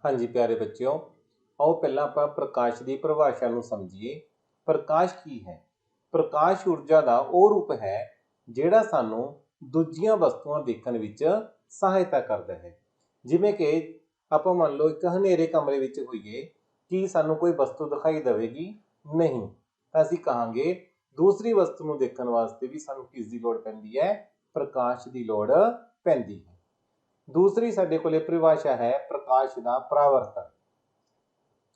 हाँ जी प्यारे बच्चों, आओ पहला ਆਪਾਂ ਪ੍ਰਕਾਸ਼ ਦੀ ਪਰਿਭਾਸ਼ਾ ਨੂੰ ਸਮਝੀਏ। ਪ੍ਰਕਾਸ਼ ਕੀ ਹੈ? ਪ੍ਰਕਾਸ਼ ਊਰਜਾ ਦਾ ਉਹ ਰੂਪ ਹੈ ਜਿਹੜਾ ਸਾਨੂੰ ਦੂਜੀਆਂ ਵਸਤੂਆਂ ਦੇਖਣ ਵਿੱਚ ਸਹਾਇਤਾ ਕਰਦਾ ਹੈ। ਜਿਵੇਂ ਕਿ ਆਪਾਂ ਮੰਨ ਲਓ ਇੱਕ ਹਨੇਰੇ ਕਮਰੇ ਵਿੱਚ ਹੋਈਏ ਕਿ ਸਾਨੂੰ ਕੋਈ ਵਸਤੂ ਦਿਖਾਈ ਦੇਵੇਗੀ ਨਹੀਂ, ਤਾਂ ਅਸੀਂ ਕਹਾਂਗੇ ਦੂਸਰੀ ਵਸਤੂ ਨੂੰ ਦੇਖਣ ਵਾਸਤੇ ਵੀ ਸਾਨੂੰ ਕਿਸ ਦੀ ਲੋੜ ਪੈਂਦੀ ਹੈ? ਪ੍ਰਕਾਸ਼ ਦੀ ਲੋੜ ਪੈਂਦੀ ਹੈ। दूसरी साडे कोले परिभाषा है प्रकाश का परावर्तन।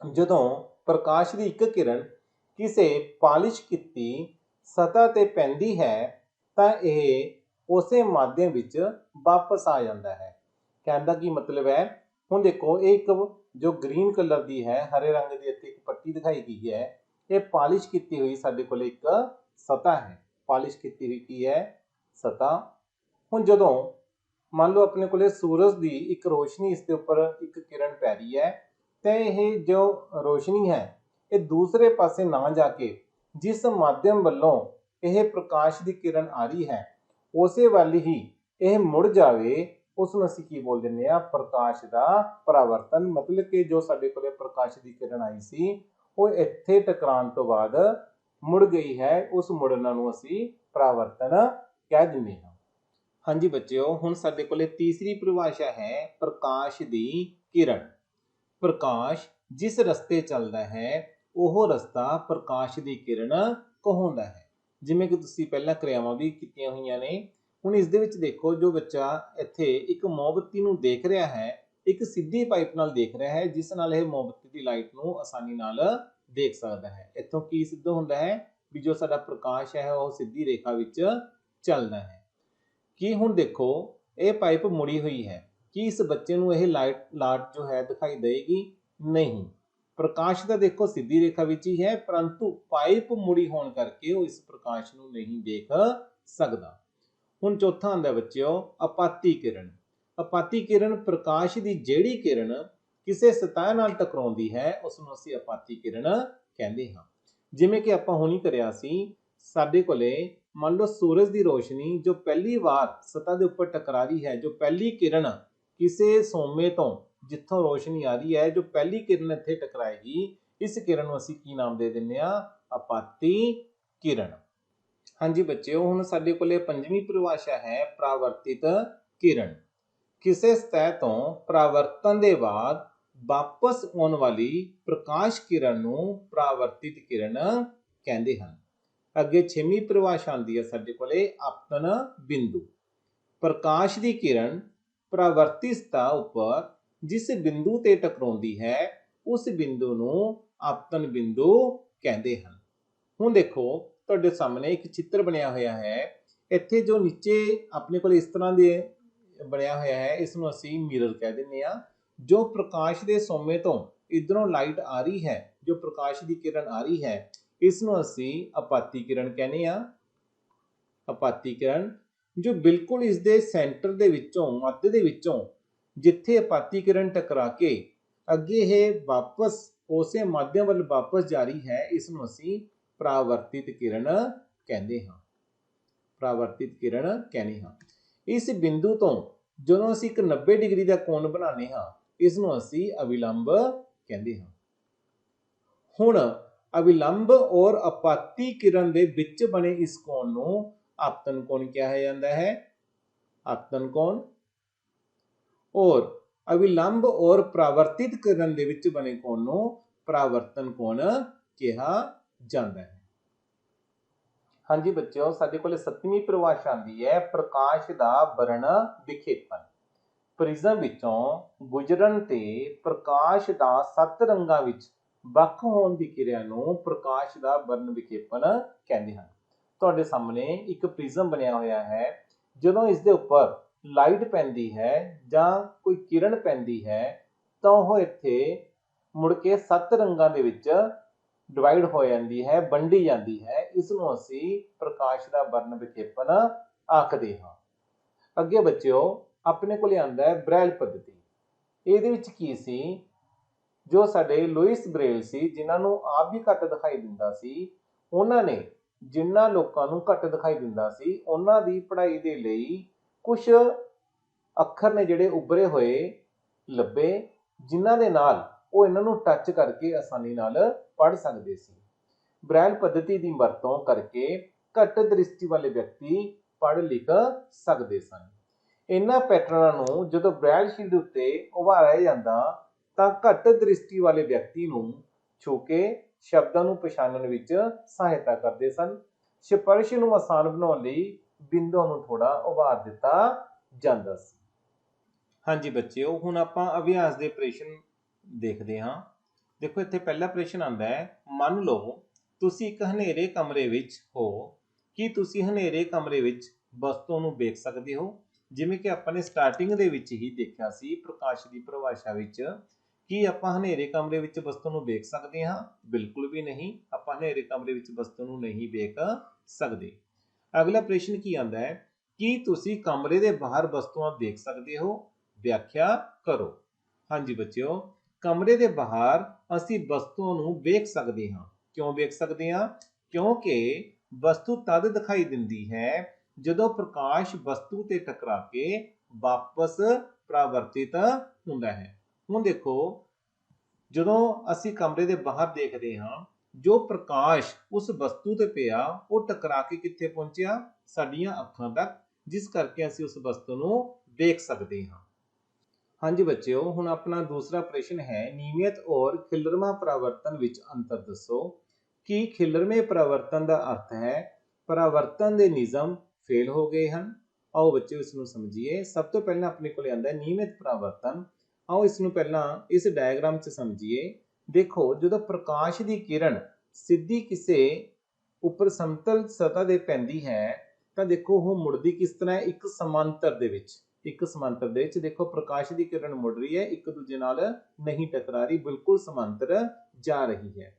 जदों प्रकाश की एक किरण किसी पालिश की सतह ते पैंदी है तो यह उस माध्यम विच वापस आ जाता है। कहने का की मतलब है, हुण देखो एक जो ग्रीन कलर की है, हरे रंग की इत्थे एक पट्टी दिखाई गई है, ये पालिश की हुई साडे कोले एक सतह है। पालिश की हुई की है? सतह। हुण जदों मान लो अपने को सूरज की एक रोशनी इसके उपर एक किरण पै रही है, तो यह जो रोशनी है ये दूसरे पासे ना जाके जिस माध्यम वालों यह प्रकाश की किरण आ रही है उस वाल ही यह मुड़ जाए, उसनूं असीं की बोल दिंदे आ? प्रकाश का परावर्तन। मतलब कि जो साडे कोले प्रकाश की किरण आई सी वो इत्थे टकराउण तो बाद मुड़ गई है, उस मुड़न नूं असीं परावर्तन कह दिंदे हां। हाँ जी बच्चों, हुण साडे कोले तीसरी परिभाषा है प्रकाश की किरण। प्रकाश जिस रस्ते चलता है वह रस्ता प्रकाश की किरण कहलाता है। जिवें कि तुसीं पहलां क्रियावां भी कीतियां होईयां ने। हुण इस दे विच देखो, जो बच्चा इत्थे एक मोमबत्ती नूं देख रहा है, एक सीधी पाइप नाल देख रहा है जिस नाल यह मोमबत्ती की लाइट नूं आसानी नाल देख सकता है। इत्थों की सिद्ध हुंदा है भी जो साडा प्रकाश है वह सीधी रेखा विच चलदा है। कि हुण देखो ये पाइप मुड़ी हुई है, कि इस बच्चे नूं यह लाट जो है दिखाई देगी नहीं। प्रकाश तो देखो सीधी रेखा विच ही है, परंतु पाइप मुड़ी होने करके वो इस प्रकाश नूं नहीं देख सकता। हुण चौथा आंदा बच्चों आपाती किरण। आपाती किरण प्रकाश की जिहड़ी किरण किसी सतह नाल टकराउंदी है उसनूं असीं आपाती किरण कहंदे हां। जिवें कि आपां हुणी करिया सी, साडे कोले मान लो सूरज की रोशनी जो पहली बार सतह के उपर टकरा रही है, जो पहली किरण किसी सोमे तो जिथों रोशनी आ रही है, जो पहली किरण इत्थे टकराएगी, इस किरण नूं असीं की नाम दे दिंदे आ? आपाती किरण। हाँ जी बच्चों, हुण साडे कोले पंजवीं परिभाषा है परावर्तित किरण। किसी सतह तो परावर्तन के बाद वापस आने वाली प्रकाश किरण नूं परावर्तित किरण कहंदे हन। अगे छेवीं परिभाषा आती है साडे कोले आपतन बिंदु। प्रकाश की किरण परावर्तित सतह उपर जिस बिंदु ते टकराउंदी है उस बिंदु नूं आपतन बिंदु कहंदे हन। हुण देखो तुहाडे सामने एक चित्र बनिया होया है। इत्थे जो नीचे अपने कोल इस तरह दे बनिया होया है, इसनूं असीं मिरर कह दिंदे आ। जो प्रकाश के सोमे तो इधरों लाइट आ रही है, जो प्रकाश की किरण आ रही है, इसनूं असीं आपाती किरण कहने आ। आपाती किरण जो बिल्कुल इस दे सेंटर दे विचों, मध्य दे विचों जिथे आपाती किरण टकरा के अगे यह वापस उसे माध्यम वाल वापस जा रही है, इसनूं असीं परावर्तित किरण कहंदे हां। परावर्तित किरण कहने हां। इस बिंदु तो ਜਦੋਂ ਅਸੀਂ ਇੱਕ 90 डिग्री ਦਾ ਕੋਣ ਬਣਾਉਂਦੇ ਹਾਂ, ਇਸ ਨੂੰ ਅਸੀਂ ਅਵਿਲੰਬ ਕਹਿੰਦੇ ਹਾਂ। ਹੁਣ अविलंब और आपाती किरण के विच बने इस कोण नूं आपतन कोण कहा जाता है? आपतन कोण। और अविलंब और परावर्तित किरण के विच बने कोण नूं परावर्तन कोण कहा जाता है। हाँ जी बच्चों, साडे कोले 7वीं परिभाषा आती है प्रकाश का वर्ण विखेपन। प्रिज्म विचों गुजरन ते प्रकाश का 7 रंगां विच ਵੱਖ ਹੋਣ ਦੀ ਕਿਰਿਆ ਨੂੰ ਪ੍ਰਕਾਸ਼ ਦਾ ਵਰਨ ਵਿਖੇਪਨ ਕਹਿੰਦੇ ਹਨ। ਤੁਹਾਡੇ ਸਾਹਮਣੇ ਇੱਕ ਪ੍ਰਿਜ਼ਮ ਬਣਿਆ ਹੋਇਆ ਹੈ। ਜਦੋਂ ਇਸ ਦੇ ਉੱਪਰ ਲਾਈਟ ਪੈਂਦੀ ਹੈ ਜਾਂ ਕੋਈ ਕਿਰਨ ਪੈਂਦੀ ਹੈ ਤਾਂ ਉਹ ਇੱਥੇ ਮੁੜ ਕੇ 7 ਰੰਗਾਂ ਦੇ ਵਿੱਚ ਡਿਵਾਈਡ ਹੋ ਜਾਂਦੀ ਹੈ, ਵੰਡੀ ਜਾਂਦੀ ਹੈ। ਇਸ ਨੂੰ ਅਸੀਂ ਪ੍ਰਕਾਸ਼ ਦਾ ਵਰਨ ਵਿਖੇਪਨ ਆਖਦੇ ਹਾਂ। ਅੱਗੇ ਬੱਚਿਓ ਆਪਣੇ ਕੋਲ ਆਉਂਦਾ ਹੈ ਬ੍ਰੈਲ ਪੱਧਤੀ। ਇਹਦੇ ਵਿੱਚ ਕੀ ਸੀ? जो साडे लुइस ब्रेल सी, जिन्होंने आप भी घट दिखाई दिंदा सी, उन्होंने जिन्ना लोगों नूं घट दिखाई दिंदा सी उन्हां दी पढ़ाई दे लई कुछ अखर ने जिहड़े उभरे होए लभे ਜਿਨ੍ਹਾਂ ਦੇ ਨਾਲ ਉਹ ਇਹਨਾਂ ਨੂੰ ਟੱਚ ਕਰਕੇ ਆਸਾਨੀ ਨਾਲ ਪੜ੍ਹ ਸਕਦੇ ਸੀ। ਬ੍ਰੈਲ ਪੱਧਤੀ ਦੀ ਵਰਤੋਂ ਕਰਕੇ ਘੱਟ ਦ੍ਰਿਸ਼ਟੀ ਵਾਲੇ ਵਿਅਕਤੀ ਪੜ੍ਹ ਲਿਖ ਸਕਦੇ ਸਨ। ਇਹਨਾਂ ਪੈਟਰਨਾਂ ਨੂੰ ਜਦੋਂ ਬ੍ਰੈਲ ਸ਼ੀਟ ਉੱਤੇ ਉਭਾਰਿਆ ਜਾਂਦਾ ਤਾਂ ਘੱਟ ਦ੍ਰਿਸ਼ਟੀ ਵਾਲੇ ਵਿਅਕਤੀ ਨੂੰ ਛੂ ਕੇ ਸ਼ਬਦਾਂ ਨੂੰ ਪਛਾਣਨ ਵਿੱਚ ਸਹਾਇਤਾ ਕਰਦੇ ਸਨ। ਸਪਰਸ਼ ਨੂੰ ਆਸਾਨ ਬਣਾਉਣ ਲਈ ਬਿੰਦੂਆਂ ਨੂੰ ਥੋੜਾ ਉਭਾਰ ਦਿੱਤਾ ਜਾਂਦਾ ਸੀ। ਹਾਂਜੀ ਬੱਚਿਓ, ਹੁਣ ਆਪਾਂ ਅਭਿਆਸ ਦੇ ਪ੍ਰਸ਼ਨ ਦੇਖਦੇ ਹਾਂ। ਦੇਖੋ ਇੱਥੇ ਪਹਿਲਾ ਪ੍ਰਸ਼ਨ ਆਉਂਦਾ ਹੈ, ਮੰਨ ਲਓ ਤੁਸੀਂ ਇੱਕ ਹਨੇਰੇ ਕਮਰੇ ਵਿੱਚ ਹੋ। ਕੀ ਤੁਸੀਂ ਹਨੇਰੇ ਕਮਰੇ ਵਿੱਚ ਵਸਤੂ ਨੂੰ ਵੇਖ ਸਕਦੇ ਹੋ? ਜਿਵੇਂ ਕਿ ਆਪਾਂ ਨੇ ਸਟਾਰਟਿੰਗ ਦੇ ਵਿੱਚ ਹੀ ਦੇਖਿਆ ਸੀ ਪ੍ਰਕਾਸ਼ ਦੀ ਪਰਿਭਾਸ਼ਾ ਵਿੱਚ, ਕੀ ਆਪਾਂ ਹਨੇਰੇ ਕਮਰੇ ਵਿੱਚ ਵਸਤੂ ਨੂੰ ਵੇਖ ਸਕਦੇ ਹਾਂ? ਬਿਲਕੁਲ ਵੀ ਨਹੀਂ, ਆਪਾਂ ਹਨੇਰੇ ਕਮਰੇ ਵਿੱਚ ਵਸਤੂ ਨੂੰ ਨਹੀਂ ਵੇਖ ਸਕਦੇ। ਅਗਲਾ ਪ੍ਰਸ਼ਨ ਕੀ ਆਉਂਦਾ ਹੈ, ਕੀ ਤੁਸੀਂ ਕਮਰੇ ਦੇ ਬਾਹਰ ਵਸਤੂਆਂ ਦੇਖ ਸਕਦੇ ਹੋ? ਵਿਆਖਿਆ ਕਰੋ। ਹਾਂਜੀ ਬੱਚਿਓ, ਕਮਰੇ ਦੇ ਬਾਹਰ ਅਸੀਂ ਵਸਤੂਆਂ ਨੂੰ ਵੇਖ ਸਕਦੇ ਹਾਂ। ਕਿਉਂ ਵੇਖ ਸਕਦੇ ਹਾਂ? ਕਿਉਂਕਿ ਵਸਤੂ ਤਦ ਦਿਖਾਈ ਦਿੰਦੀ ਹੈ ਜਦੋਂ ਪ੍ਰਕਾਸ਼ ਵਸਤੂ ਤੇ ਟਕਰਾ ਕੇ ਵਾਪਸ ਪਰਾਵਰਤਿਤ ਹੁੰਦਾ ਹੈ। ਹੁਣ ਦੇਖੋ, ਜਦੋਂ ਅਸੀਂ ਕਮਰੇ ਦੇ ਬਾਹਰ ਦੇਖਦੇ ਹਾਂ, ਜੋ ਪ੍ਰਕਾਸ਼ ਉਸ ਵਸਤੂ ਤੇ ਪਿਆ ਉਹ ਟਕਰਾ ਕੇ ਕਿੱਥੇ ਪਹੁੰਚਿਆ? ਸਾਡੀਆਂ ਅੱਖਾਂ ਤੱਕ, ਜਿਸ ਕਰਕੇ ਅਸੀਂ ਉਸ ਵਸਤੂ ਨੂੰ ਦੇਖ ਸਕਦੇ ਹਾਂ। ਹਾਂਜੀ ਬੱਚਿਓ, ਹੁਣ ਆਪਣਾ ਦੂਸਰਾ ਪ੍ਰਸ਼ਨ ਹੈ, ਨੀਯਮਿਤ ਔਰ ਖਿਲਰਵਾਂ ਪਰਾਵਰਤਨ ਵਿੱਚ ਅੰਤਰ ਦੱਸੋ। ਕਿ ਖਿਲਰਵੇਂ ਪਰਾਵਰਤਨ ਦਾ ਅਰਥ ਹੈ ਪਰਾਵਰਤਨ ਦੇ ਨਿਯਮ ਫੇਲ ਹੋ ਗਏ ਹਨ। ਆਓ ਬੱਚਿਓ ਇਸ ਨੂੰ ਸਮਝੀਏ। ਸਭ ਤੋਂ ਪਹਿਲਾਂ ਆਪਣੇ ਕੋਲ ਆਉਂਦਾ ਹੈ ਨੀਯਮਿਤ ਪਰਾਵਰਤਨ। ਆਓ ਇਸ ਨੂੰ ਪਹਿਲਾਂ ਇਸ ਡਾਇਗਰਾਮ 'ਚ ਸਮਝੀਏ। ਦੇਖੋ, ਜਦੋਂ ਪ੍ਰਕਾਸ਼ ਦੀ ਕਿਰਨ ਸਿੱਧੀ ਕਿਸੇ ਉੱਪਰ ਸਮਤਲ ਸਤ੍ਹਾ ਤੇ ਪੈਂਦੀ ਹੈ ਤਾਂ ਦੇਖੋ ਉਹ ਮੁੜਦੀ ਕਿਸ ਤਰ੍ਹਾਂ ਹੈ? ਇੱਕ ਸਮਾਂਤਰ ਦੇ ਵਿੱਚ। ਇੱਕ ਸਮਾਂਤਰ ਦੇ ਵਿੱਚ ਦੇਖੋ ਪ੍ਰਕਾਸ਼ ਦੀ ਕਿਰਨ ਮੁੜ ਰਹੀ ਹੈ, ਇੱਕ ਦੂਜੇ ਨਾਲ ਨਹੀਂ ਟਕਰਾ ਰਹੀ, ਬਿਲਕੁਲ ਸਮਾਂਤਰ ਜਾ ਰਹੀ ਹੈ।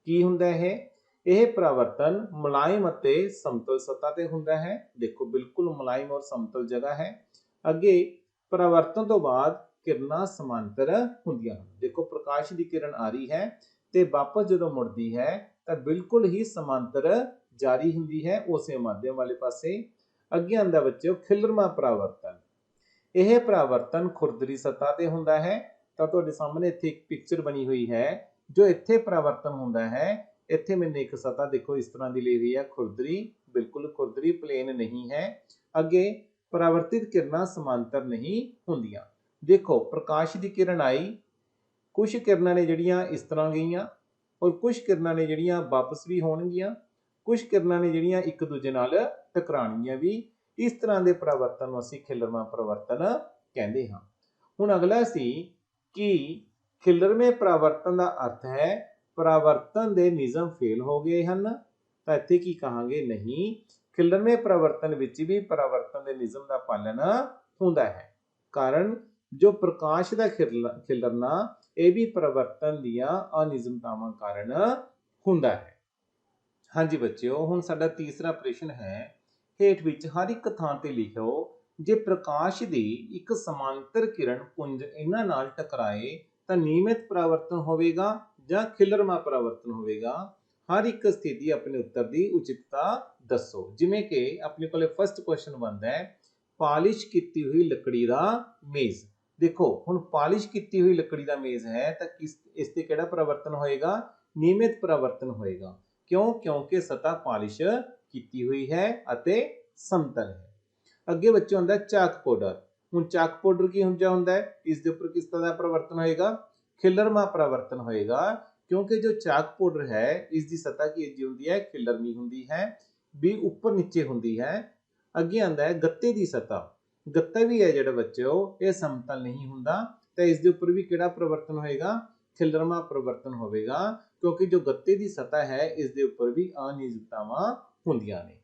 ਕੀ ਹੁੰਦਾ ਹੈ ਇਹ ਪਰਾਵਰਤਨ? ਮੁਲਾਇਮ ਅਤੇ ਸਮਤਲ ਸਤ੍ਹਾ ਤੇ ਹੁੰਦਾ ਹੈ। ਦੇਖੋ ਬਿਲਕੁਲ ਮੁਲਾਇਮ ਔਰ ਸਮਤਲ ਜਗ੍ਹਾ ਹੈ। ਅੱਗੇ ਪਰਾਵਰਤਨ ਤੋਂ ਬਾਅਦ ਕਿਰਨਾਂ ਸਮਾਂਤਰ ਹੁੰਦੀਆਂ ਹਨ। ਦੇਖੋ ਪ੍ਰਕਾਸ਼ ਦੀ ਕਿਰਨ ਆ ਰਹੀ ਹੈ ਤੇ ਵਾਪਸ ਜਦੋਂ ਮੁੜਦੀ ਹੈ ਤਾਂ ਬਿਲਕੁਲ ਹੀ ਸਮਾਂਤਰ ਜਾਰੀ ਹੁੰਦੀ ਹੈ ਉਸੇ ਮਾਧਿਅਮ ਵਾਲੇ ਪਾਸੇ। ਅੱਗੇ ਆਂਦਾ ਬੱਚਿਓ ਖਿਲਰਵਾਂ ਪਰਾਵਰਤਨ। ਇਹ ਪਰਾਵਰਤਨ ਖੁਰਦਰੀ ਸਤ੍ਹਾ ਤੇ ਹੁੰਦਾ ਹੈ। ਤਾਂ ਤੁਹਾਡੇ ਸਾਹਮਣੇ ਇੱਥੇ ਇੱਕ ਪਿਕਚਰ ਬਣੀ ਹੋਈ ਹੈ। ਜੋ ਇੱਥੇ ਪਰਾਵਰਤਨ ਹੁੰਦਾ ਹੈ, ਇੱਥੇ ਮੈंने ਇੱਕ ਸਤ੍ਹਾ ਦੇਖੋ ਇਸ ਤਰ੍ਹਾਂ ਦੀ ਲਈ ਹੋਈ ਹੈ, ਖੁਰਦਰੀ, ਬਿਲਕੁਲ ਖੁਰਦਰੀ, ਪਲੇਨ ਨਹੀਂ ਹੈ। ਅੱਗੇ ਪਰਾਵਰਤਿਤ ਕਿਰਨਾਂ ਸਮਾਂਤਰ ਨਹੀਂ ਹੁੰਦੀਆਂ। ਦੇਖੋ ਪ੍ਰਕਾਸ਼ ਦੀ ਕਿਰਨ ਆਈ, ਕੁਝ ਕਿਰਨਾਂ ਨੇ ਜਿਹੜੀਆਂ ਇਸ ਤਰ੍ਹਾਂ ਗਈਆਂ ਔਰ ਕੁਝ ਕਿਰਨਾਂ ਨੇ ਜਿਹੜੀਆਂ ਵਾਪਸ ਵੀ ਹੋਣਗੀਆਂ, ਕੁਝ ਕਿਰਨਾਂ ਨੇ ਜਿਹੜੀਆਂ ਇੱਕ ਦੂਜੇ ਨਾਲ ਟਕਰਾਣਗੀਆਂ ਵੀ। ਇਸ ਤਰ੍ਹਾਂ ਦੇ ਪਰਾਵਰਤਨ ਨੂੰ ਅਸੀਂ ਖਿਲਰਵਾਂ ਪਰਾਵਰਤਨ ਕਹਿੰਦੇ ਹਾਂ। ਹੁਣ ਅਗਲਾ ਸੀ ਕਿ ਖਿਲਰਵੇਂ ਪਰਾਵਰਤਨ ਦਾ ਅਰਥ ਹੈ ਪਰਾਵਰਤਨ ਦੇ ਨਿਯਮ ਫੇਲ ਹੋ ਗਏ ਹਨ। ਤਾਂ ਇੱਥੇ ਕੀ ਕਹਾਂਗੇ? ਨਹੀਂ, ਖਿਲਰਵੇਂ ਪਰਾਵਰਤਨ ਵਿੱਚ ਵੀ ਪਰਾਵਰਤਨ ਦੇ ਨਿਯਮ ਦਾ ਪਾਲਣ ਹੁੰਦਾ ਹੈ। ਕਾਰਨ ਜੋ ਪ੍ਰਕਾਸ਼ ਦਾ ਖਿਲਰਨਾ ਇਹ ਵੀ ਪਰਾਵਰਤਨ ਦੀਆਂ ਅਨਿਯਮਤਾਵਾਂ ਕਾਰਨ ਹੁੰਦਾ ਹੈ। ਹਾਂਜੀ ਬੱਚਿਓ, ਹੁਣ ਸਾਡਾ ਤੀਸਰਾ ਪ੍ਰਸ਼ਨ ਹੈ, ਹੇਠ ਵਿੱਚ ਹਰ ਇੱਕ ਥਾਂ ਤੇ ਲਿਖੋ ਜੇ ਪ੍ਰਕਾਸ਼ ਦੀ ਇੱਕ ਸਮਾਂਤਰ ਕਿਰਨ ਪੁੰਜ ਇਹਨਾਂ ਨਾਲ ਟਕਰਾਏ ਤਾਂ ਨਿਯਮਿਤ ਪਰਾਵਰਤਨ ਹੋਵੇਗਾ ਜਾਂ ਖਿਲਰਵਾਂ ਪਰਾਵਰਤਨ ਹੋਵੇਗਾ। ਹਰ ਇੱਕ ਸਥਿਤੀ ਆਪਣੇ ਉੱਤਰ ਦੀ ਉਚਿਤਤਾ ਦੱਸੋ। ਜਿਵੇਂ ਕਿ ਆਪਣੇ ਕੋਲੇ ਫਸਟ ਕੁਐਸਚਨ ਬਣਦਾ ਹੈ, ਪਾਲਿਸ਼ ਕੀਤੀ ਹੋਈ ਲੱਕੜੀ ਦਾ ਮੇਜ਼। ਦੇਖੋ ਹੁਣ ਪਾਲਿਸ਼ ਕੀਤੀ ਹੋਈ ਲੱਕੜੀ ਦਾ ਮੇਜ਼ ਹੈ ਤਾਂ ਇਸ ਤੇ ਕਿਹੜਾ ਪਰਾਵਰਤਨ ਹੋਏਗਾ? ਨਿਯਮਿਤ ਪਰਾਵਰਤਨ ਹੋਏਗਾ। ਕਿਉਂ? ਕਿਉਂਕਿ ਸਤ੍ਹਾ ਪਾਲਿਸ਼ ਕੀਤੀ ਹੋਈ ਹੈ ਅਤੇ ਸਮਤਲ ਹੈ। ਅੱਗੇ ਬੱਚੇ ਹੁੰਦਾ ਚਾਕ ਪਾਊਡਰ। ਹੁਣ ਚਾਕ ਪਾਊਡਰ ਕੀ ਹੁੰਦਾ ਹੈ? ਇਸ ਦੇ ਉੱਪਰ ਕਿਸ ਤਰ੍ਹਾਂ ਦਾ ਪਰਿਵਰਤਨ ਹੋਏਗਾ? ਖਿਲਰਵਾਂ ਪਰਿਵਰਤਨ ਹੋਏਗਾ। ਕਿਉਂਕਿ ਜੋ ਚਾਕ ਪਾਊਡਰ ਹੈ ਇਸ ਦੀ ਸਤ੍ਹਾ ਕੀ ਹੁੰਦੀ ਹੈ? ਖਿਲਰਵੀਂ ਹੁੰਦੀ ਹੈ, ਵੀ ਉੱਪਰ ਨੀਚੇ ਹੁੰਦੀ ਹੈ। ਅੱਗੇ ਆਂਦਾ ਹੈ ਗੱਤੇ ਦੀ ਸਤ੍ਹਾ। ਗੱਤਾ ਵੀ ਹੈ ਜਿਹੜਾ ਬੱਚਿਓ ਇਹ ਸਮਤਲ ਨਹੀਂ ਹੁੰਦਾ, ਤਾਂ ਇਸ ਦੇ ਉੱਪਰ ਵੀ ਕਿਹੜਾ ਪਰਿਵਰਤਨ ਹੋਏਗਾ? ਖਿਲਰਵਾਂ ਪਰਿਵਰਤਨ ਹੋਵੇਗਾ। ਕਿਉਂਕਿ ਜੋ ਗੱਤੇ ਦੀ ਸਤ੍ਹਾ ਹੈ ਇਸ ਦੇ ਉੱਪਰ ਵੀ ਅਨਿਯਮਤਾਵਾਂ ਹੁੰਦੀਆਂ ਨੇ।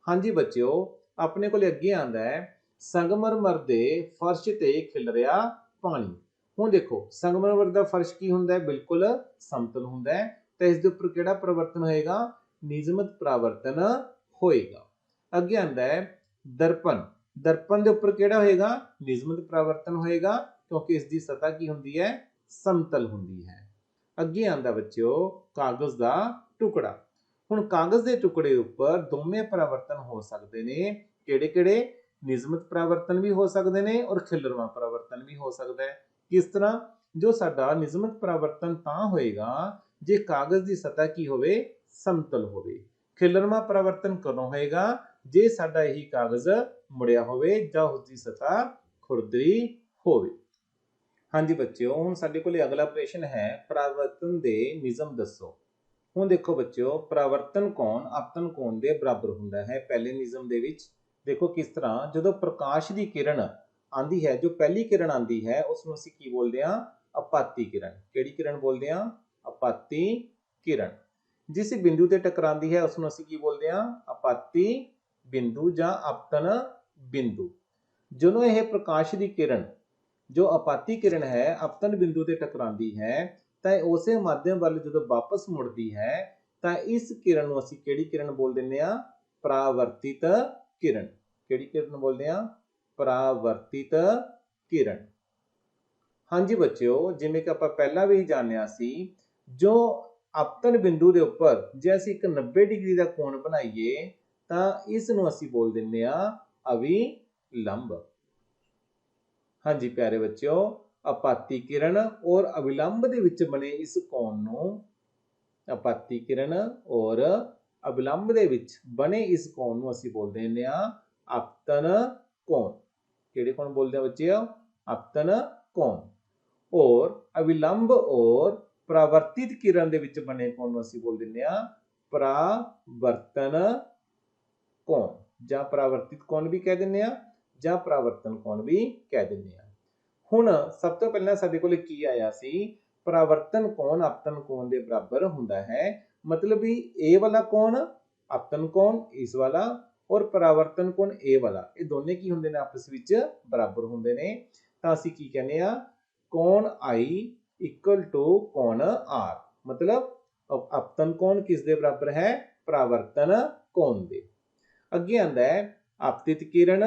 ਹਾਂਜੀ ਬੱਚਿਓ, ਆਪਣੇ ਕੋਲ ਅੱਗੇ ਆਂਦਾ ਹੈ ਸੰਗਮਰਮਰ ਦੇ ਫਰਸ਼ ਤੇ ਖਿਲਰਿਆ ਪਾਣੀ। ਹੁਣ ਦੇਖੋ ਸੰਗਮਰਮਰ ਦਾ ਫਰਸ਼ ਕੀ ਹੁੰਦਾ ਹੈ? ਬਿਲਕੁਲ ਸਮਤਲ ਹੁੰਦਾ ਹੈ। ਤਾਂ ਇਸ ਦੇ ਉੱਪਰ ਕਿਹੜਾ ਪਰਿਵਰਤਨ ਹੋਏਗਾ? ਨਿਯਮਿਤ ਪਰਾਵਰਤਨ ਹੋਏਗਾ। ਅੱਗੇ ਆਂਦਾ ਹੈ ਦਰਪਣ। ਦਰਪਣ ਦੇ ਉੱਪਰ ਕਿਹੜਾ ਹੋਏਗਾ? ਨਿਯਮਿਤ ਪਰਾਵਰਤਨ ਹੋਏਗਾ, ਕਿਉਂਕਿ ਇਸ ਦੀ ਸਤ੍ਹਾ ਕੀ ਹੁੰਦੀ ਹੈ? ਸਮਤਲ ਹੁੰਦੀ ਹੈ। ਅੱਗੇ ਆਂਦਾ ਬੱਚਿਓ ਕਾਗਜ਼ ਦਾ ਟੁਕੜਾ। ਹੁਣ ਕਾਗਜ਼ ਦੇ ਟੁਕੜੇ ਉੱਪਰ ਦੋਵੇਂ ਪਰਾਵਰਤਨ ਹੋ ਸਕਦੇ ਨੇ। ਕਿਹੜੇ ਕਿਹੜੇ? ਨਿਯਮਿਤ ਪਰਾਵਰਤਨ ਵੀ ਹੋ ਸਕਦੇ ਨੇ ਔਰ ਖਿਲਰਵਾਂ ਪਰਾਵਰਤਨ ਵੀ ਹੋ ਸਕਦਾ ਹੈ। ਕਿਸ ਤਰ੍ਹਾਂ? ਜੋ ਸਾਡਾ ਨਿਯਮਿਤ ਪਰਾਵਰਤਨ ਤਾਂ ਹੋਏਗਾ ਜੇ ਕਾਗਜ਼ ਦੀ ਸਤਹ ਕੀ ਹੋਵੇ, ਸਮਤਲ ਹੋਵੇ। ਖਿਲਰਮਾ ਪਰਾਵਰਤਨ ਕਦੋਂ ਹੋਏਗਾ, ਜੇ ਸਾਡਾ ਇਹੀ ਕਾਗਜ਼ ਮੁੜਿਆ ਹੋਵੇ ਜਾਂ ਉਸ ਦੀ ਸਤਹ ਖੁਰਦਰੀ ਹੋਵੇ। ਹਾਂਜੀ ਬੱਚਿਓ, ਹੁਣ ਸਾਡੇ ਕੋਲ ਅਗਲਾ ਪ੍ਰਸ਼ਨ ਹੈ, ਪਰਾਵਰਤਨ ਦੇ ਨਿਯਮ ਦੱਸੋ। ਹੁਣ ਦੇਖੋ ਬੱਚਿਓ, ਪਰਾਵਰਤਨ ਕੋਣ ਆਪਤਨ ਕੋਣ ਦੇ ਬਰਾਬਰ ਹੁੰਦਾ ਹੈ। ਪਹਿਲੇ ਨਿਯਮ ਦੇ ਵਿੱਚ ਦੇਖੋ ਕਿਸ ਤਰ੍ਹਾਂ, ਜਦੋਂ ਪ੍ਰਕਾਸ਼ ਦੀ ਕਿਰਨ ਆਂਦੀ ਹੈ, ਜੋ ਪਹਿਲੀ ਕਿਰਨ ਆਂਦੀ ਹੈ ਉਸ ਨੂੰ ਅਸੀਂ ਕੀ ਬੋਲਦੇ ਹਾਂ, ਆਪਾਤੀ ਕਿਰਨ। ਕਿਹੜੀ ਕਿਰਨ ਬੋਲਦੇ ਹਾਂ, ਆਪਾਤੀ ਕਿਰਨ। ਜਿਸ ਬਿੰਦੂ ਤੇ ਟਕਰਾਂਦੀ ਹੈ ਉਸ ਨੂੰ ਅਸੀਂ ਕੀ ਬੋਲਦੇ ਹਾਂ, ਆਪਾਤੀ ਬਿੰਦੂ ਜਾਂ ਆਪਤਨ ਬਿੰਦੂ। ਜਦੋਂ ਇਹ ਪ੍ਰਕਾਸ਼ ਦੀ ਕਿਰਨ ਜੋ ਆਪਾਤੀ ਕਿਰਨ ਹੈ ਆਪਤਨ ਬਿੰਦੂ ਤੇ ਟਕਰਾਂਦੀ ਹੈ ਤਾਂ ਉਸੇ ਮਾਧਿਅਮ ਵੱਲ ਜਦੋਂ ਵਾਪਸ ਮੁੜਦੀ ਹੈ ਤਾਂ ਇਸ ਕਿਰਨ ਨੂੰ ਅਸੀਂ ਕਿਹੜੀ ਕਿਰਨ ਬੋਲ ਦਿੰਦੇ ਆ, ਪਰਾਵਰਤਿਤ ਕਿਰਨ। ਕਿਹੜੀ ਕਿਰਨ ਬੋਲਦੇ ਆ, ਪਰਾਵਰਤਿਤ ਕਿਰਨ। ਹਾਂਜੀ ਬੱਚਿਓ, ਜਿਵੇਂ ਕਿ ਆਪਾਂ ਪਹਿਲਾਂ ਵੀ ਜਾਣਿਆ ਸੀ, ਜੋ ਆਪਤਨ ਬਿੰਦੂ ਦੇ ਉੱਪਰ ਜੇ ਅਸੀਂ ਇੱਕ 90 ਡਿਗਰੀ ਦਾ ਕੋਣ ਬਣਾਈਏ ਤਾਂ ਇਸ ਨੂੰ ਅਸੀਂ ਬੋਲ ਦਿੰਦੇ ਆ ਅਵਿਲੰਬ। ਹਾਂਜੀ ਪਿਆਰੇ ਬੱਚਿਓ, ਆਪਾਤੀ ਕਿਰਨ ਔਰ ਅਵਿਲੰਬ ਦੇ ਵਿੱਚ ਬਣੇ ਇਸ ਕੋਣ ਨੂੰ, ਆਪਾਤੀ ਕਿਰਨ ਔਰ ਅਵਿਲੰਬ ਦੇ ਵਿੱਚ ਬਣੇ ਇਸ ਕੋਣ ਨੂੰ ਅਸੀਂ ਬੋਲ ਦਿੰਦੇ ਆ ਆਪਤਨ ਕੋਣ। ਕਿਹੜੇ ਕੋਣ ਬੋਲਦੇ ਆ ਬੱਚਿਓ, ਆਪਤਨ ਕੋਣ। ਔਰ ਅਵਿਲੰਬ ਔਰ ਪਰਾਵਰਤਿਤ ਕਿਰਨ ਦੇ ਵਿੱਚ ਬਣੇ ਕੋਣ ਨੂੰ ਅਸੀਂ ਬੋਲ ਦਿੰਦੇ ਆ ਪਰਾਵਰਤਨ ਕੋਣ, ਜਾਂ ਪਰਾਵਰਤਿਤ ਕੋਣ ਵੀ ਕਹਿ ਦਿੰਦੇ ਆ ਜਾਂ ਪਰਾਵਰਤਨ ਕੋਣ ਵੀ ਕਹਿ ਦਿੰਦੇ ਆ। ਹੁਣ ਸਭ ਤੋਂ ਪਹਿਲਾਂ ਸਾਡੇ ਕੋਲ ਕੀ ਆਇਆ ਸੀ, ਪਰਾਵਰਤਨ ਕੋਣ ਆਪਤਨ ਕੋਣ ਦੇ ਬਰਾਬਰ ਹੁੰਦਾ ਹੈ। ਮਤਲਬ ਵੀ ਇਹ ਵਾਲਾ ਕੋਣ ਆਪਤਨ ਕੋਣ ਇਸ ਵਾਲਾ ਔਰ ਪਰਾਵਰਤਨ ਕੋਣ ਇਹ ਵਾਲਾ, ਇਹ ਦੋਨੇ ਕੀ ਹੁੰਦੇ ਨੇ, ਆਪਸ ਵਿੱਚ ਬਰਾਬਰ ਹੁੰਦੇ ਨੇ। ਤਾਂ ਅਸੀਂ ਕੀ ਕਹਿੰਦੇ ਆ, ਕੋਣ I ਇਕੁਅਲ ਟੂ ਕੋਣ R। ਮਤਲਬ ਆਪਤਨ ਕੋਣ ਕਿਸ ਦੇ ਬਰਾਬਰ ਹੈ, ਪਰਾਵਰਤਨ ਕੋਣ ਦੇ। ਅੱਗੇ ਆਂਦਾ ਹੈ ਆਪਤਿਤ ਕਿਰਨ,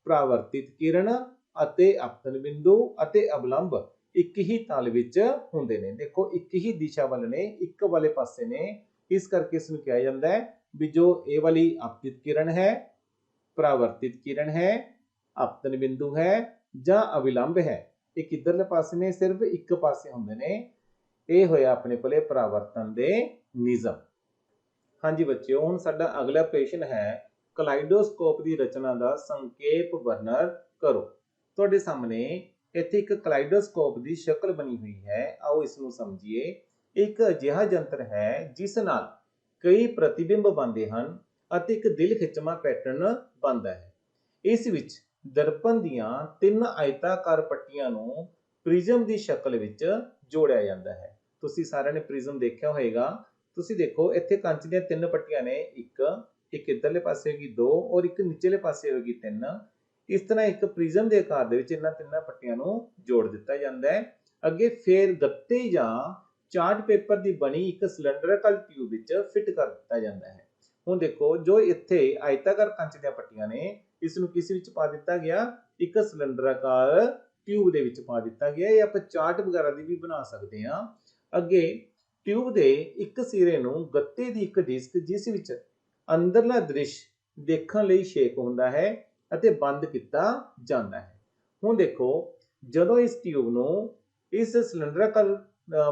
ਪਰਾਵਰਤਿਤ ਕਿਰਨ ਅਤੇ ਆਪਤਨ ਬਿੰਦੂ ਅਤੇ ਅਵਲੰਬ ਇੱਕ ਹੀ ਤਲ ਵਿੱਚ ਹੁੰਦੇ ਨੇ। ਦੇਖੋ ਇੱਕ ਹੀ ਦਿਸ਼ਾ ਵੱਲ ਨੇ, ਇੱਕ ਵਾਲੇ ਪਾਸੇ ਨੇ, ਇਸ ਕਰਕੇ ਇਸ ਨੂੰ ਕਿਹਾ ਜਾਂਦਾ ਹੈ ਵੀ ਜੋ ਇਹ ਵਾਲੀ ਆਪਤਿਤ ਕਿਰਨ ਹੈ, ਪਰਾਵਰਤਿਤ ਕਿਰਨ ਹੈ, ਆਪਤਨ ਬਿੰਦੂ ਹੈ ਜਾਂ ਅਵਿਲੰਬ ਹੈ, ਇਹ ਕਿੱਧਰਲੇ ਪਾਸੇ ਨੇ, ਸਿਰਫ ਇੱਕ ਪਾਸੇ ਹੁੰਦੇ ਨੇ। ਇਹ ਹੋਇਆ ਆਪਣੇ ਕੋਲੇ ਪਰਾਵਰਤਨ ਦੇ ਨਿਯਮ। ਹਾਂਜੀ ਬੱਚਿਓ, ਹੁਣ ਸਾਡਾ ਅਗਲਾ ਪ੍ਰਸ਼ਨ ਹੈ, ਕਲਾਈਡੋਸਕੋਪ ਦੀ ਰਚਨਾ ਦਾ ਸੰਖੇਪ ਵਰਣਨ ਕਰੋ। ਤੁਹਾਡੇ ਸਾਹਮਣੇ ਇੱਥੇ ਇੱਕ ਕਲਾਈਡੋਸਕੋਪ ਦੀ ਸ਼ਕਲ ਬਣੀ ਹੋਈ ਹੈ, ਆਓ ਇਸ ਨੂੰ ਸਮਝੀਏ। ਇੱਕ ਅਜਿਹਾ ਯੰਤਰ ਹੈ ਜਿਸ ਨਾਲ ਕਈ ਪ੍ਰਤੀਬਿੰਬ ਬਣਦੇ ਹਨ ਅਤੇ ਇੱਕ ਦਿਲ ਖਿੱਚਵਾਂ ਪੈਟਰਨ ਬਣਦਾ ਹੈ। ਇਸ ਵਿੱਚ ਦਰਪਣ ਦੀਆਂ 3 ਆਇਤਾਕਾਰ ਪੱਟੀਆਂ ਨੂੰ ਪ੍ਰਿਜ਼ਮ ਦੀ ਸ਼ਕਲ ਵਿੱਚ ਜੋੜਿਆ ਜਾਂਦਾ ਹੈ। ਤੁਸੀਂ ਸਾਰਿਆਂ ਨੇ ਪ੍ਰਿਜ਼ਮ ਦੇਖਿਆ ਹੋਵੇਗਾ। ਤੁਸੀਂ ਦੇਖੋ ਇੱਥੇ ਕੰਚ ਦੀਆਂ 3 ਪੱਟੀਆਂ ਨੇ, ਇੱਕ ਇੱਧਰਲੇ ਪਾਸੇ ਹੋਗੀ 2 ਔਰ ਇੱਕ ਨਿਚਲੇ ਪਾਸੇ ਹੋਗੀ 3। ਇਸ ਤਰ੍ਹਾਂ ਇੱਕ ਪ੍ਰਿਜ਼ਮ ਦੇ ਆਕਾਰ ਦੇ ਵਿੱਚ ਇਹਨਾਂ 3 ਪੱਟੀਆਂ ਨੂੰ ਜੋੜ ਦਿੱਤਾ ਜਾਂਦਾ ਹੈ। ਅੱਗੇ ਫੇਰ ਗੱਤੇ ਜਾਂ ਚਾਰਟ ਪੇਪਰ ਦੀ ਬਣੀ ਇੱਕ ਸਿਲੰਡਰੀਕਲ ਟਿਊਬ ਵਿੱਚ ਫਿੱਟ ਕਰ ਦਿੱਤਾ ਜਾਂਦਾ ਹੈ। ਹੁਣ ਦੇਖੋ ਜੋ ਇੱਥੇ ਆਇਤਾਕਾਰ ਕੰਚ ਦੀਆਂ ਪੱਟੀਆਂ ਨੇ, ਇਸ ਨੂੰ ਕਿਸ ਵਿੱਚ ਪਾ ਦਿੱਤਾ ਗਿਆ, ਇੱਕ ਸਿਲੰਡਰਾਕਾਰ ਟਿਊਬ ਦੇ ਵਿੱਚ ਪਾ ਦਿੱਤਾ ਗਿਆ। ਇਹ ਆਪਾਂ ਚਾਰਟ ਵਗੈਰਾ ਦੀ ਵੀ ਬਣਾ ਸਕਦੇ ਹਾਂ। ਅੱਗੇ ਟਿਊਬ ਦੇ ਇੱਕ ਸਿਰੇ ਨੂੰ ਗੱਤੇ ਦੀ ਇੱਕ ਡਿਸਕ ਜਿਸ ਵਿੱਚ ਅੰਦਰਲਾ ਦ੍ਰਿਸ਼ ਦੇਖਣ ਲਈ ਛੇਕ ਹੁੰਦਾ ਹੈ ਅਤੇ ਬੰਦ ਕੀਤਾ ਜਾਂਦਾ ਹੈ। ਹੁਣ ਦੇਖੋ ਜਦੋਂ ਇਸ ਟਿਊਬ ਨੂੰ ਇਸ ਸਿਲੰਡਰੀਕਲ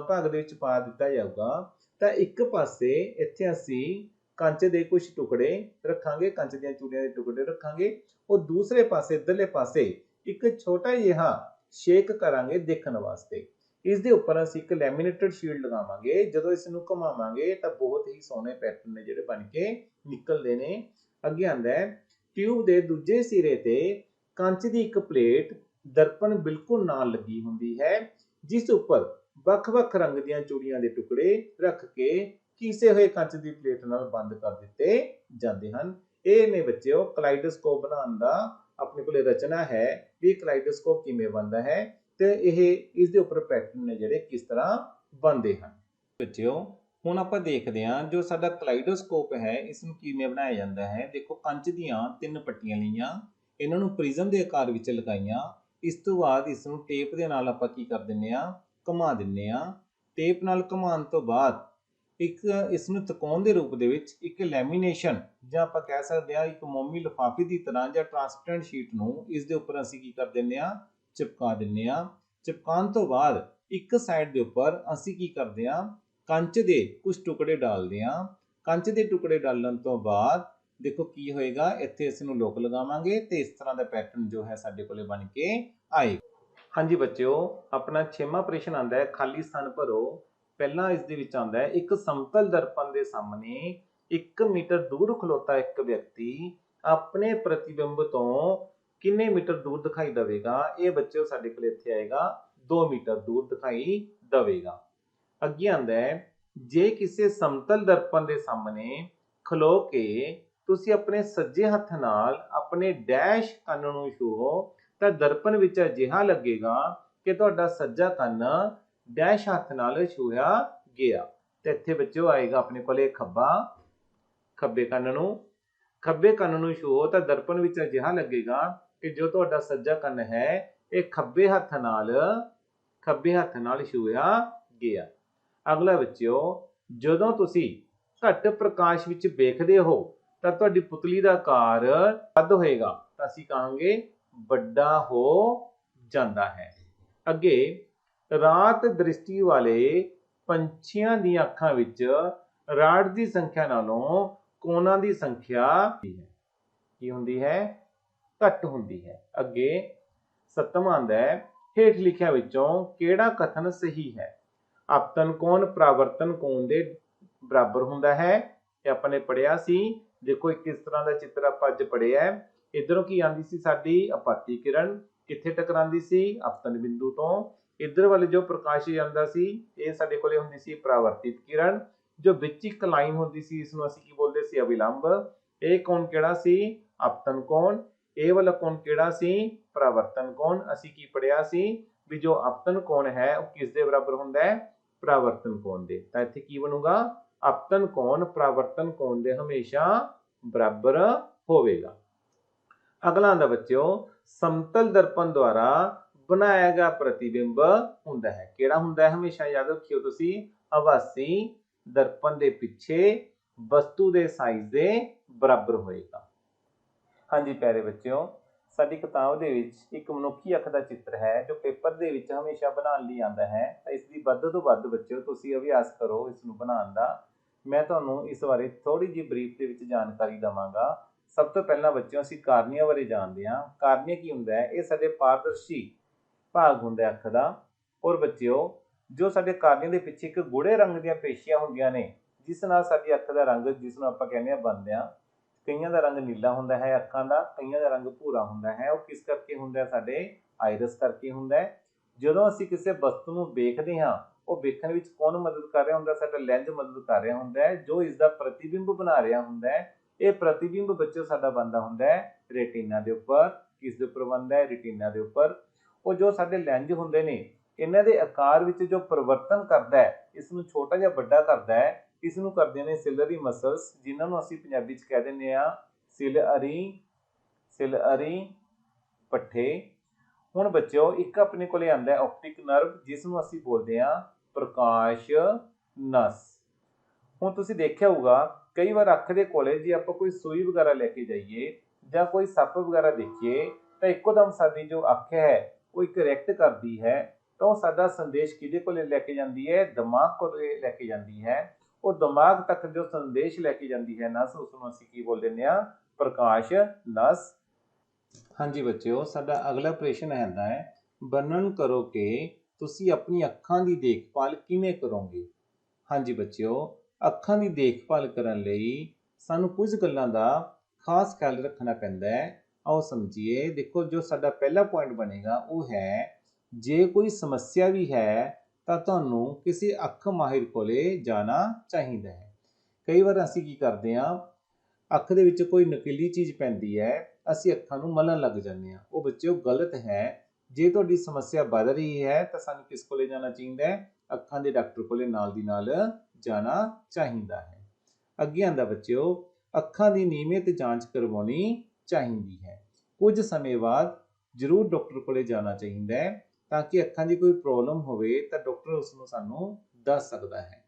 ਭਾਗ ਦੇ ਵਿੱਚ ਪਾ ਦਿੱਤਾ ਜਾਊਗਾ ਤਾਂ ਇੱਕ ਪਾਸੇ ਇੱਥੇ ਅਸੀਂ ਕੰਚ ਦੇ ਕੁਝ ਟੁਕੜੇ ਰੱਖਾਂਗੇ, ਕੰਚ ਦੀਆਂ ਚੂੜੀਆਂ ਦੇ ਟੁਕੜੇ ਰੱਖਾਂਗੇ, ਉਹ ਦੂਸਰੇ ਪਾਸੇ ਇੱਧਰਲੇ ਪਾਸੇ ਇੱਕ ਛੋਟਾ ਜਿਹਾ ਛੇਕ ਕਰਾਂਗੇ ਦੇਖਣ ਵਾਸਤੇ। ਇਸ ਦੇ ਉੱਪਰ ਅਸੀਂ ਇੱਕ ਲੈਮੀਨੇਟਡ ਸ਼ੀਟ ਲਗਾਵਾਂਗੇ। ਜਦੋਂ ਇਸ ਨੂੰ ਘੁਮਾਵਾਂਗੇ ਤਾਂ ਬਹੁਤ ਹੀ ਸੋਹਣੇ ਪੈਟਰਨ ਨੇ ਜਿਹੜੇ ਬਣ ਕੇ ਨਿਕਲਦੇ ਨੇ। ਅੱਗੇ ਆਂਦਾ ਹੈ ਟਿਊਬ ਦੇ ਦੂਜੇ ਸਿਰੇ ਤੇ ਕੰਚ ਦੀ ਇੱਕ ਪਲੇਟ ਦਰਪਣ ਬਿਲਕੁਲ ਨਾਲ ਲੱਗੀ ਹੁੰਦੀ ਹੈ, ਜਿਸ ਉੱਪਰ ਵੱਖ-ਵੱਖ ਰੰਗ ਦੀਆਂ ਚੂੜੀਆਂ ਦੇ ਟੁਕੜੇ ਰੱਖ ਕੇ ਕੀਸੇ ਹੋਏ ਕੰਚ ਦੀ ਪਲੇਟ ਨਾਲ ਬੰਦ ਕਰ ਦਿੱਤੇ ਜਾਂਦੇ ਹਨ। ਇਹ ਨੇ ਬੱਚਿਓ ਕਲਾਈਡੋਸਕੋਪ ਬਣਾਉਣ ਦਾ ਆਪਣੇ ਕੋਲੇ ਰਚਨਾ ਹੈ ਵੀ ਕਲਾਈਡੋਸਕੋਪ ਕਿਵੇਂ ਬਣਦਾ ਹੈ ਤੇ ਇਹ ਇਸ ਦੇ ਉੱਪਰ ਪੈਟਰਨ ਨੇ ਜਿਹੜੇ ਕਿਸ ਤਰ੍ਹਾਂ ਬਣਦੇ ਹਨ। ਬੱਚਿਓ ਹੁਣ ਆਪਾਂ ਦੇਖਦੇ ਹਾਂ ਜੋ ਸਾਡਾ ਕਲਾਈਡੋਸਕੋਪ ਹੈ ਇਸ ਨੂੰ ਕਿਵੇਂ ਬਣਾਇਆ ਜਾਂਦਾ ਹੈ। ਦੇਖੋ ਕੰਚ ਦੀਆਂ 3 ਪੱਟੀਆਂ ਲਈਆਂ, ਇਹਨਾਂ ਨੂੰ ਪ੍ਰਿਜ਼ਮ ਦੇ ਆਕਾਰ ਵਿੱਚ ਲਗਾਈਆਂ। ਇਸ ਤੋਂ ਬਾਅਦ ਇਸ ਨੂੰ ਟੇਪ ਦੇ ਨਾਲ ਆਪਾਂ ਕੀ ਕਰ ਦਿੰਦੇ ਆ, ਘੁਮਾ ਦਿੰਦੇ ਆ। ਟੇਪ ਨਾਲ ਘੁਮਾਉਣ ਤੋਂ ਬਾਅਦ ਇਸ ਨੂੰ ਤਿਕੋਣ ਦੇ ਰੂਪ ਦੇ ਵਿੱਚ ਇੱਕ ਲੈਮੀਨੇਸ਼ਨ ਜਾਂ ਆਪਾਂ ਕਹਿ ਸਕਦੇ ਆ ਇੱਕ ਮੋਮੀ ਲਿਫਾਫੇ ਦੀ ਤਰ੍ਹਾਂ ਜਾਂ ਟ੍ਰਾਂਸਪੇਰੈਂਟ ਸ਼ੀਟ ਨੂੰ ਇਸ ਦੇ ਉੱਪਰ ਅਸੀਂ ਕੀ ਕਰ ਦਿੰਦੇ ਆ, ਚਿਪਕਾ ਦਿੰਦੇ ਆ। ਚਿਪਕਾਉਣ ਤੋਂ ਬਾਅਦ ਇੱਕ ਸਾਈਡ ਦੇ ਉੱਪਰ ਅਸੀਂ ਕੀ ਕਰਦੇ ਹਾਂ, ਕੰਚ ਦੇ ਕੁਝ ਟੁਕੜੇ ਡਾਲਦੇ ਹਾਂ। ਕੰਚ ਦੇ ਟੁਕੜੇ ਡਾਲਣ ਤੋਂ ਬਾਅਦ ਦੇਖੋ ਕੀ ਹੋਏਗਾ, ਇੱਥੇ ਅਸੀਂ ਨੂੰ ਲੋਕ ਲਗਾਵਾਂਗੇ ਤੇ ਇਸ ਤਰ੍ਹਾਂ ਦਾ ਪੈਟਰਨ ਜੋ ਹੈ ਸਾਡੇ ਕੋਲੇ ਬਣ ਕੇ ਆਏਗਾ। ਹਾਂਜੀ ਬੱਚਿਓ, ਆਪਣਾ 6ਵਾਂ ਪ੍ਰਸ਼ਨ ਆਂਦਾ ਹੈ ਖਾਲੀ ਸਥਾਨ ਭਰੋ। ਪਹਿਲਾਂ ਇਸ ਦੇ ਵਿੱਚ ਆਂਦਾ ਹੈ ਇੱਕ ਸਮਤਲ ਦਰਪਣ ਦੇ ਸਾਹਮਣੇ 1 ਮੀਟਰ ਦੂਰ ਖਲੋਤਾ ਇੱਕ ਵਿਅਕਤੀ ਆਪਣੇ ਪ੍ਰਤੀਬਿੰਬ ਤੋਂ ਕਿੰਨੇ ਮੀਟਰ ਦੂਰ ਦਿਖਾਈ ਦੇਵੇਗਾ। ਇਹ ਬੱਚਿਓ ਸਾਡੇ ਕੋਲ ਇੱਥੇ ਆਏਗਾ 2 ਮੀਟਰ ਦੂਰ ਦਿਖਾਈ ਦੇਵੇਗਾ। ਅੱਗੇ ਆਂਦਾ ਹੈ ਜੇ ਕਿਸੇ ਸਮਤਲ ਦਰਪਣ ਦੇ ਸਾਹਮਣੇ ਖਲੋ ਕੇ ਤੁਸੀਂ ਆਪਣੇ ਸੱਜੇ ਹੱਥ ਨਾਲ ਆਪਣੇ ਡੈਸ਼ ਕੰਨ ਨੂੰ ਛੂਹੋ ਤਾਂ ਦਰਪਣ ਵਿੱਚ ਅਜਿਹਾ ਲੱਗੇਗਾ ਕਿ ਤੁਹਾਡਾ ਸੱਜਾ ਕੰਨ ਡੈਸ਼ ਹੱਥ ਨਾਲ ਛੂਹਿਆ ਗਿਆ। ਤੇ ਇੱਥੇ ਬੱਚਿਓ ਆਏਗਾ ਆਪਣੇ ਕੋਲੇ ਖੱਬੇ ਕੰਨ ਨੂੰ ਛੂਹੋ ਤਾਂ ਦਰਪਣ ਵਿੱਚ ਅਜਿਹਾ ਲੱਗੇਗਾ ਕਿ ਜੋ ਤੁਹਾਡਾ ਸੱਜਾ ਕੰਨ ਹੈ ਇਹ ਖੱਬੇ ਹੱਥ ਨਾਲ ਛੂਹਿਆ ਗਿਆ। ਅਗਲਾ ਬੱਚਿਓ, ਜਦੋਂ ਤੁਸੀਂ ਘੱਟ ਪ੍ਰਕਾਸ਼ ਵਿੱਚ ਵੇਖਦੇ ਹੋ ਤਾਂ ਤੁਹਾਡੀ ਪੁਤਲੀ ਦਾ ਆਕਾਰ ਵੱਧ ਹੋਏਗਾ ਤਾਂ ਅਸੀਂ ਕਹਾਂਗੇ ਵੱਡਾ ਹੋ ਜਾਂਦਾ ਹੈ। ਅੱਗੇ ਰਾਤ ਦ੍ਰਿਸ਼ਟੀ ਵਾਲੇ ਪੰਛੀਆਂ ਦੀਆਂ ਅੱਖਾਂ ਵਿੱਚ ਰਾਡ ਦੀ ਸੰਖਿਆ ਨਾਲੋਂ ਕੋਣਾਂ ਦੀ ਸੰਖਿਆ ਕੀ ਹੁੰਦੀ ਹੈ, ਘੱਟ ਹੁੰਦੀ ਹੈ। ਅੱਗੇ 7ਵਾਂ ਆਂਦਾ ਹੈ ਹੇਠ ਲਿਖਿਆਂ ਵਿੱਚੋਂ ਕਿਹੜਾ ਕਥਨ ਸਹੀ ਹੈ। ਆਪਤਨ ਕੋਣ ਪਰਾਵਰਤਨ ਕੋਣ ਦੇ ਬਰਾਬਰ ਹੁੰਦਾ ਹੈ। ਇਹ ਆਪਾਂ ਨੇ ਪੜਿਆ ਸੀ। ਦੇਖੋ ਕਿਸ ਤਰ੍ਹਾਂ ਦਾ ਚਿੱਤਰ ਆਪਾਂ ਅੱਜ ਪੜਿਆ। ਇਧਰੋਂ ਕੀ ਆਂਦੀ ਸੀ ਸਾਡੀ ਆਪਾਤੀ ਕਿਰਨ, ਕਿੱਥੇ ਟਕਰਾਂਦੀ ਸੀ, ਆਪਤਨ ਬਿੰਦੂ ਤੋਂ। ਇਧਰ ਵਾਲੇ ਜੋ ਪ੍ਰਕਾਸ਼ ਜਾਂਦਾ ਸੀ ਇਹ ਸਾਡੇ ਕੋਲੇ ਹੁੰਦੀ ਸੀ ਪਰਾਵਰਤਿਤ ਕਿਰਨ। ਜੋ ਵਿੱਚ ਇੱਕ ਲਾਈਨ ਹੁੰਦੀ ਸੀ ਇਸ ਨੂੰ ਅਸੀਂ ਕੀ ਬੋਲਦੇ ਸੀ, ਅਵਿਲੰਬ। ਇਹ ਕੋਣ ਕਿਹੜਾ ਸੀ, ਆਪਤਨ ਕੋਣ। ਇਹ ਵਾਲਾ ਕੋਣ ਕਿਹੜਾ ਸੀ, ਪਰਾਵਰਤਨ ਕੋਣ। ਅਸੀਂ ਕੀ ਪੜਿਆ ਸੀ ਵੀ ਜੋ ਆਪਤਨ ਕੋਣ ਹੈ ਉਹ ਕਿਸ ਦੇ ਬਰਾਬਰ ਹੁੰਦਾ ਹੈ, ਪਰਾਵਰਤਨ ਕੋਣ ਦੇ। ਤਾਂ ਇੱਥੇ ਕੀ ਬਣੂਗਾ, ਆਪਤਨ ਕੋਣ ਪਰਾਵਰਤਨ ਕੋਣ ਦੇ ਹਮੇਸ਼ਾ ਬਰਾਬਰ ਹੋਵੇਗਾ। ਅਗਲਾ ਆਂਦਾ ਬੱਚਿਓ ਸਮਤਲ ਦਰਪਣ ਦੁਆਰਾ ਬਣਾਇਆ ਗਿਆ ਪ੍ਰਤੀਬਿੰਬ ਹੁੰਦਾ ਹੈ। ਕਿਹੜਾ ਹੁੰਦਾ ਹੈ, ਹਮੇਸ਼ਾ ਯਾਦ ਰੱਖਿਓ ਤੁਸੀਂ, ਆਭਾਸੀ ਦਰਪਣ ਦੇ ਪਿੱਛੇ ਵਸਤੂ ਦੇ ਸਾਈਜ਼ ਦੇ ਬਰਾਬਰ ਹੋਏਗਾ। ਹਾਂਜੀ ਪਿਆਰੇ ਬੱਚਿਓ, ਸਾਡੀ ਕਿਤਾਬ ਦੇ ਵਿੱਚ ਇੱਕ ਮਨੁੱਖੀ ਅੱਖ ਦਾ ਚਿੱਤਰ ਹੈ ਜੋ ਪੇਪਰ ਦੇ ਵਿੱਚ ਹਮੇਸ਼ਾ ਬਣਾਉਣ ਲਈ ਆਉਂਦਾ ਹੈ। ਤਾਂ ਇਸ ਦੀ ਵੱਧ ਤੋਂ ਵੱਧ ਬੱਚਿਓ ਤੁਸੀਂ ਅਭਿਆਸ ਕਰੋ ਇਸ ਨੂੰ ਬਣਾਉਣ ਦਾ। ਮੈਂ ਤੁਹਾਨੂੰ ਇਸ ਬਾਰੇ ਥੋੜੀ ਜਿਹੀ ਬਰੀਫ ਦੇ ਵਿੱਚ ਜਾਣਕਾਰੀ ਦਵਾਂਗਾ। ਸਭ ਤੋਂ ਪਹਿਲਾਂ ਬੱਚਿਓ ਅਸੀਂ ਕਾਰਨੀਆ ਬਾਰੇ ਜਾਣਦੇ ਹਾਂ। ਕਾਰਨੀਆ ਕੀ ਹੁੰਦਾ ਹੈ, ਇਹ ਸਾਡੇ ਪਾਰਦਰਸ਼ੀ ਭਾਗ ਹੁੰਦਾ ਅੱਖ ਦਾ। ਔਰ ਬੱਚਿਓ ਜੋ ਸਾਡੇ ਕਾਰਨੀਆ ਦੇ ਪਿੱਛੇ ਇੱਕ ਗੂੜੇ ਰੰਗ ਦੀਆਂ ਪੇਸ਼ੀਆਂ ਹੁੰਦੀਆਂ ਨੇ ਜਿਸ ਨਾਲ ਸਾਡੀ ਅੱਖ ਦਾ ਰੰਗ, ਜਿਸ ਨੂੰ ਆਪਾਂ ਕਹਿੰਦੇ ਹਾਂ ਬੰਦਿਆਂ, ਕਈਆਂ ਦਾ ਰੰਗ ਨੀਲਾ ਹੁੰਦਾ ਹੈ ਅੱਖਾਂ ਦਾ, ਕਈਆਂ ਦਾ ਰੰਗ ਭੂਰਾ ਹੁੰਦਾ ਹੈ। ਉਹ ਕਿਸ ਕਰਕੇ ਹੁੰਦਾ, ਸਾਡੇ ਆਇਰਸ ਕਰਕੇ ਹੁੰਦਾ ਹੈ। ਜਦੋਂ ਅਸੀਂ ਕਿਸੇ ਵਸਤੂ ਨੂੰ ਵੇਖਦੇ ਹਾਂ ਉਹ ਵੇਖਣ ਵਿੱਚ ਕੌਣ ਮਦਦ ਕਰ ਰਿਹਾ ਹੁੰਦਾ, ਸਾਡਾ ਲੈਂਜ਼ ਮਦਦ ਕਰ ਰਿਹਾ ਹੁੰਦਾ ਹੈ ਜੋ ਇਸ ਦਾ ਪ੍ਰਤੀਬਿੰਬ ਬਣਾ ਰਿਹਾ ਹੁੰਦਾ ਹੈ। ਇਹ ਪ੍ਰਤੀਬਿੰਬ ਬੱਚਿਓ ਸਾਡਾ ਬਣਦਾ ਹੁੰਦਾ ਹੈ ਰੈਟੀਨਾ ਦੇ ਉੱਪਰ। ਕਿਸ ਦੇ ਉੱਪਰ ਬਣਦਾ ਹੈ, ਰੈਟੀਨਾ ਦੇ ਉੱਪਰ। ਉਹ ਜੋ ਸਾਡੇ ਲੈਂਜ਼ ਹੁੰਦੇ ਨੇ ਇਹਨਾਂ ਦੇ ਆਕਾਰ ਵਿੱਚ ਜੋ ਪਰਿਵਰਤਨ ਕਰਦਾ ਹੈ, ਇਸ ਨੂੰ ਛੋਟਾ ਜਾਂ ਵੱਡਾ ਕਰਦਾ ਹੈ, ਇਸ ਨੂੰ ਕਰਦੇ ਨੇ ਸਿਲਰੀ ਮਸਲਸ, ਜਿਨ੍ਹਾਂ ਨੂੰ ਅਸੀਂ ਪੰਜਾਬੀ ਚ ਕਹਿ ਦਿੰਦੇ ਆ ਸਿਲਅਰੀ ਪੱਠੇ। ਹੁਣ ਬੱਚਿਓ ਇੱਕ ਆਪਣੇ ਕੋਲੇ ਆਂਦਾ ਆਪਟਿਕ ਨਰਵ, ਜਿਸ ਨੂੰ ਅਸੀਂ ਬੋਲਦੇ ਆ ਪ੍ਰਕਾਸ਼ ਨਸ। ਹੁਣ ਤੁਸੀਂ ਦੇਖਿਆ ਹੋਊਗਾ ਕਈ ਵਾਰ ਅੱਖ ਦੇ ਕੋਲੇ ਜੇ ਆਪਾਂ ਕੋਈ ਸੂਈ ਵਗੈਰਾ ਲੈ ਕੇ ਜਾਈਏ ਜਾਂ ਕੋਈ ਸੱਪ ਵਗੈਰਾ ਦੇਖੀਏ ਤਾਂ ਇੱਕੋ ਦਮ ਸਾਡੀ ਜੋ ਅੱਖ ਹੈ ਉਹ ਇੱਕ ਰਿਐਕਟ ਕਰਦੀ ਹੈ। ਤਾਂ ਉਹ ਸਾਡਾ ਸੰਦੇਸ਼ ਕਿਹਦੇ ਕੋਲੇ ਲੈ ਕੇ ਜਾਂਦੀ ਹੈ, ਦਿਮਾਗ ਕੋਲੇ ਲੈ ਕੇ ਜਾਂਦੀ ਹੈ। ਉਹ ਦਿਮਾਗ ਤੱਕ ਜੋ ਸੰਦੇਸ਼ ਲੈ ਕੇ ਜਾਂਦੀ ਹੈ ਨਸ, ਉਸ ਨੂੰ ਅਸੀਂ ਕੀ ਬੋਲ ਦਿੰਦੇ ਆ, ਪ੍ਰਕਾਸ਼ ਨਸ। ਹਾਂਜੀ ਬੱਚਿਓ, ਸਾਡਾ ਅਗਲਾ ਪ੍ਰਸ਼ਨ ਆਂਦਾ ਹੈ ਵਰਣਨ ਕਰੋ ਕਿ ਤੁਸੀਂ ਆਪਣੀ ਅੱਖਾਂ ਦੀ ਦੇਖਭਾਲ ਕਿਵੇਂ ਕਰੋਗੇ। ਹਾਂਜੀ ਬੱਚਿਓ, ਅੱਖਾਂ ਦੀ ਦੇਖਭਾਲ ਕਰਨ ਲਈ ਸਾਨੂੰ ਕੁਝ ਗੱਲਾਂ ਦਾ ਖਾਸ ਖਿਆਲ ਰੱਖਣਾ ਪੈਂਦਾ ਹੈ। ਆਓ ਸਮਝੀਏ। ਦੇਖੋ ਜੋ ਸਾਡਾ ਪਹਿਲਾ ਪੁਆਇੰਟ ਬਣੇਗਾ ਉਹ ਹੈ ਜੇ ਕੋਈ ਸਮੱਸਿਆ ਵੀ ਹੈ ਤਾਂ ਤੁਹਾਨੂੰ ਕਿਸੇ ਅੱਖ ਮਾਹਿਰ ਕੋਲੇ ਜਾਣਾ ਚਾਹੀਦਾ ਹੈ। ਕਈ ਵਾਰ ਅਸੀਂ ਕੀ ਕਰਦੇ ਹਾਂ, ਅੱਖ ਦੇ ਵਿੱਚ ਕੋਈ ਨਕੀਲੀ ਚੀਜ਼ ਪੈਂਦੀ ਹੈ, ਅਸੀਂ ਅੱਖਾਂ ਨੂੰ ਮਲਣ ਲੱਗ ਜਾਂਦੇ ਹਾਂ। ਉਹ ਬੱਚਿਓ ਗਲਤ ਹੈ। ਜੇ ਤੁਹਾਡੀ ਸਮੱਸਿਆ ਵੱਧ ਰਹੀ ਹੈ ਤਾਂ ਸਾਨੂੰ ਕਿਸ ਕੋਲੇ ਜਾਣਾ ਚਾਹੀਦਾ ਹੈ, ਅੱਖਾਂ ਦੇ ਡਾਕਟਰ ਕੋਲੇ ਨਾਲ ਦੀ ਨਾਲ ਜਾਣਾ ਚਾਹੀਦਾ ਹੈ। ਅੱਗੇ ਆਂਦਾ ਬੱਚਿਓ ਅੱਖਾਂ ਦੀ ਨਿਯਮਿਤ ਜਾਂਚ ਕਰਵਾਉਣੀ ਚਾਹੀਦੀ ਹੈ। ਕੁਝ ਸਮੇਂ ਬਾਅਦ ਜ਼ਰੂਰ ਡਾਕਟਰ ਕੋਲੇ ਜਾਣਾ ਚਾਹੀਦਾ ਹੈ ਤਾਂ ਕਿ ਅੱਖਾਂ ਦੀ ਕੋਈ ਪ੍ਰੋਬਲਮ ਹੋਵੇ ਤਾਂ ਡਾਕਟਰ ਉਸ ਨੂੰ ਸਾਨੂੰ ਦੱਸ ਸਕਦਾ ਹੈ।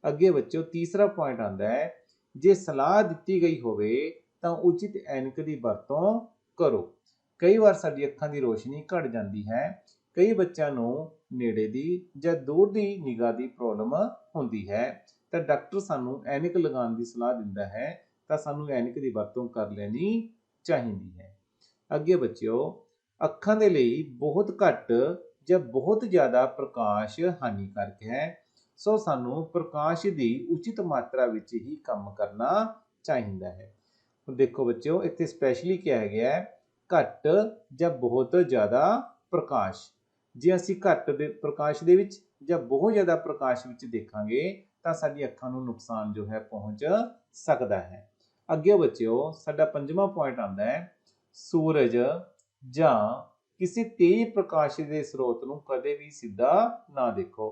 ਅੱਗੇ ਬੱਚਿਓ ਤੀਸਰਾ ਪੁਆਇੰਟ ਆਂਦਾ ਹੈ ਜੇ ਸਲਾਹ ਦਿੱਤੀ ਗਈ ਹੋਵੇ ਤਾਂ ਉਚਿਤ ਐਨਕ ਦੀ ਵਰਤੋਂ ਕਰੋ। ਕਈ ਵਾਰ ਸਾਡੀ ਅੱਖਾਂ ਦੀ ਰੋਸ਼ਨੀ ਘਟ ਜਾਂਦੀ ਹੈ। ਕਈ ਬੱਚਿਆਂ ਨੂੰ ਨੇੜੇ ਦੀ ਜਾਂ ਦੂਰ ਦੀ ਨਿਗਾਹ ਦੀ ਪ੍ਰੋਬਲਮ ਹੁੰਦੀ ਹੈ ਤਾਂ ਡਾਕਟਰ ਸਾਨੂੰ ਐਨਕ ਲਗਾਉਣ ਦੀ ਸਲਾਹ ਦਿੰਦਾ ਹੈ ਤਾਂ ਸਾਨੂੰ ਐਨਕ ਦੀ ਵਰਤੋਂ ਕਰ ਲੈਣੀ ਚਾਹੀਦੀ ਹੈ। ਅੱਗੇ ਬੱਚਿਓ, ਅੱਖਾਂ ਦੇ ਲਈ ਬਹੁਤ ਘੱਟ ਜਾਂ ਬਹੁਤ ਜ਼ਿਆਦਾ ਪ੍ਰਕਾਸ਼ ਹਾਨੀਕਾਰਕ ਹੈ, ਸੋ ਸਾਨੂੰ ਪ੍ਰਕਾਸ਼ ਦੀ ਉਚਿਤ ਮਾਤਰਾ ਵਿੱਚ ਹੀ ਕੰਮ ਕਰਨਾ ਚਾਹੀਦਾ ਹੈ। ਦੇਖੋ ਬੱਚਿਓ, ਇੱਥੇ ਸਪੈਸ਼ਲੀ ਕਿਹਾ ਗਿਆ ਹੈ ਘੱਟ ਜਾਂ ਬਹੁਤ ਜ਼ਿਆਦਾ ਪ੍ਰਕਾਸ਼। ਜੇ ਅਸੀਂ ਘੱਟ ਦੇ ਪ੍ਰਕਾਸ਼ ਦੇ ਵਿੱਚ ਜਾਂ ਬਹੁਤ ਜ਼ਿਆਦਾ ਪ੍ਰਕਾਸ਼ ਵਿੱਚ ਦੇਖਾਂਗੇ ਤਾਂ ਸਾਡੀ ਅੱਖਾਂ ਨੂੰ ਨੁਕਸਾਨ ਜੋ ਹੈ ਪਹੁੰਚ ਸਕਦਾ ਹੈ। ਅੱਗੇ ਬੱਚਿਓ, ਸਾਡਾ ਪੰਜਵਾਂ ਪੁਆਇੰਟ ਆਉਂਦਾ ਹੈ ਸੂਰਜ ਜਾਂ ਕਿਸੇ ਤੇਜ਼ ਪ੍ਰਕਾਸ਼ ਦੇ ਸਰੋਤ ਨੂੰ ਕਦੇ ਵੀ ਸਿੱਧਾ ਨਾ ਦੇਖੋ।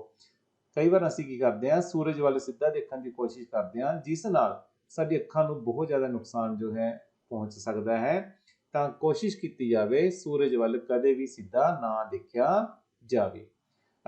ਕਈ ਵਾਰ ਅਸੀਂ ਕੀ ਕਰਦੇ ਹਾਂ, ਸੂਰਜ ਵੱਲ ਸਿੱਧਾ ਦੇਖਣ ਦੀ ਕੋਸ਼ਿਸ਼ ਕਰਦੇ ਹਾਂ, ਜਿਸ ਨਾਲ ਸਾਡੀ ਅੱਖਾਂ ਨੂੰ ਬਹੁਤ ਜ਼ਿਆਦਾ ਨੁਕਸਾਨ ਜੋ ਹੈ ਪਹੁੰਚ ਸਕਦਾ ਹੈ। ਤਾਂ ਕੋਸ਼ਿਸ਼ ਕੀਤੀ ਜਾਵੇ ਸੂਰਜ ਵੱਲ ਕਦੇ ਵੀ ਸਿੱਧਾ ਨਾ ਦੇਖਿਆ ਜਾਵੇ।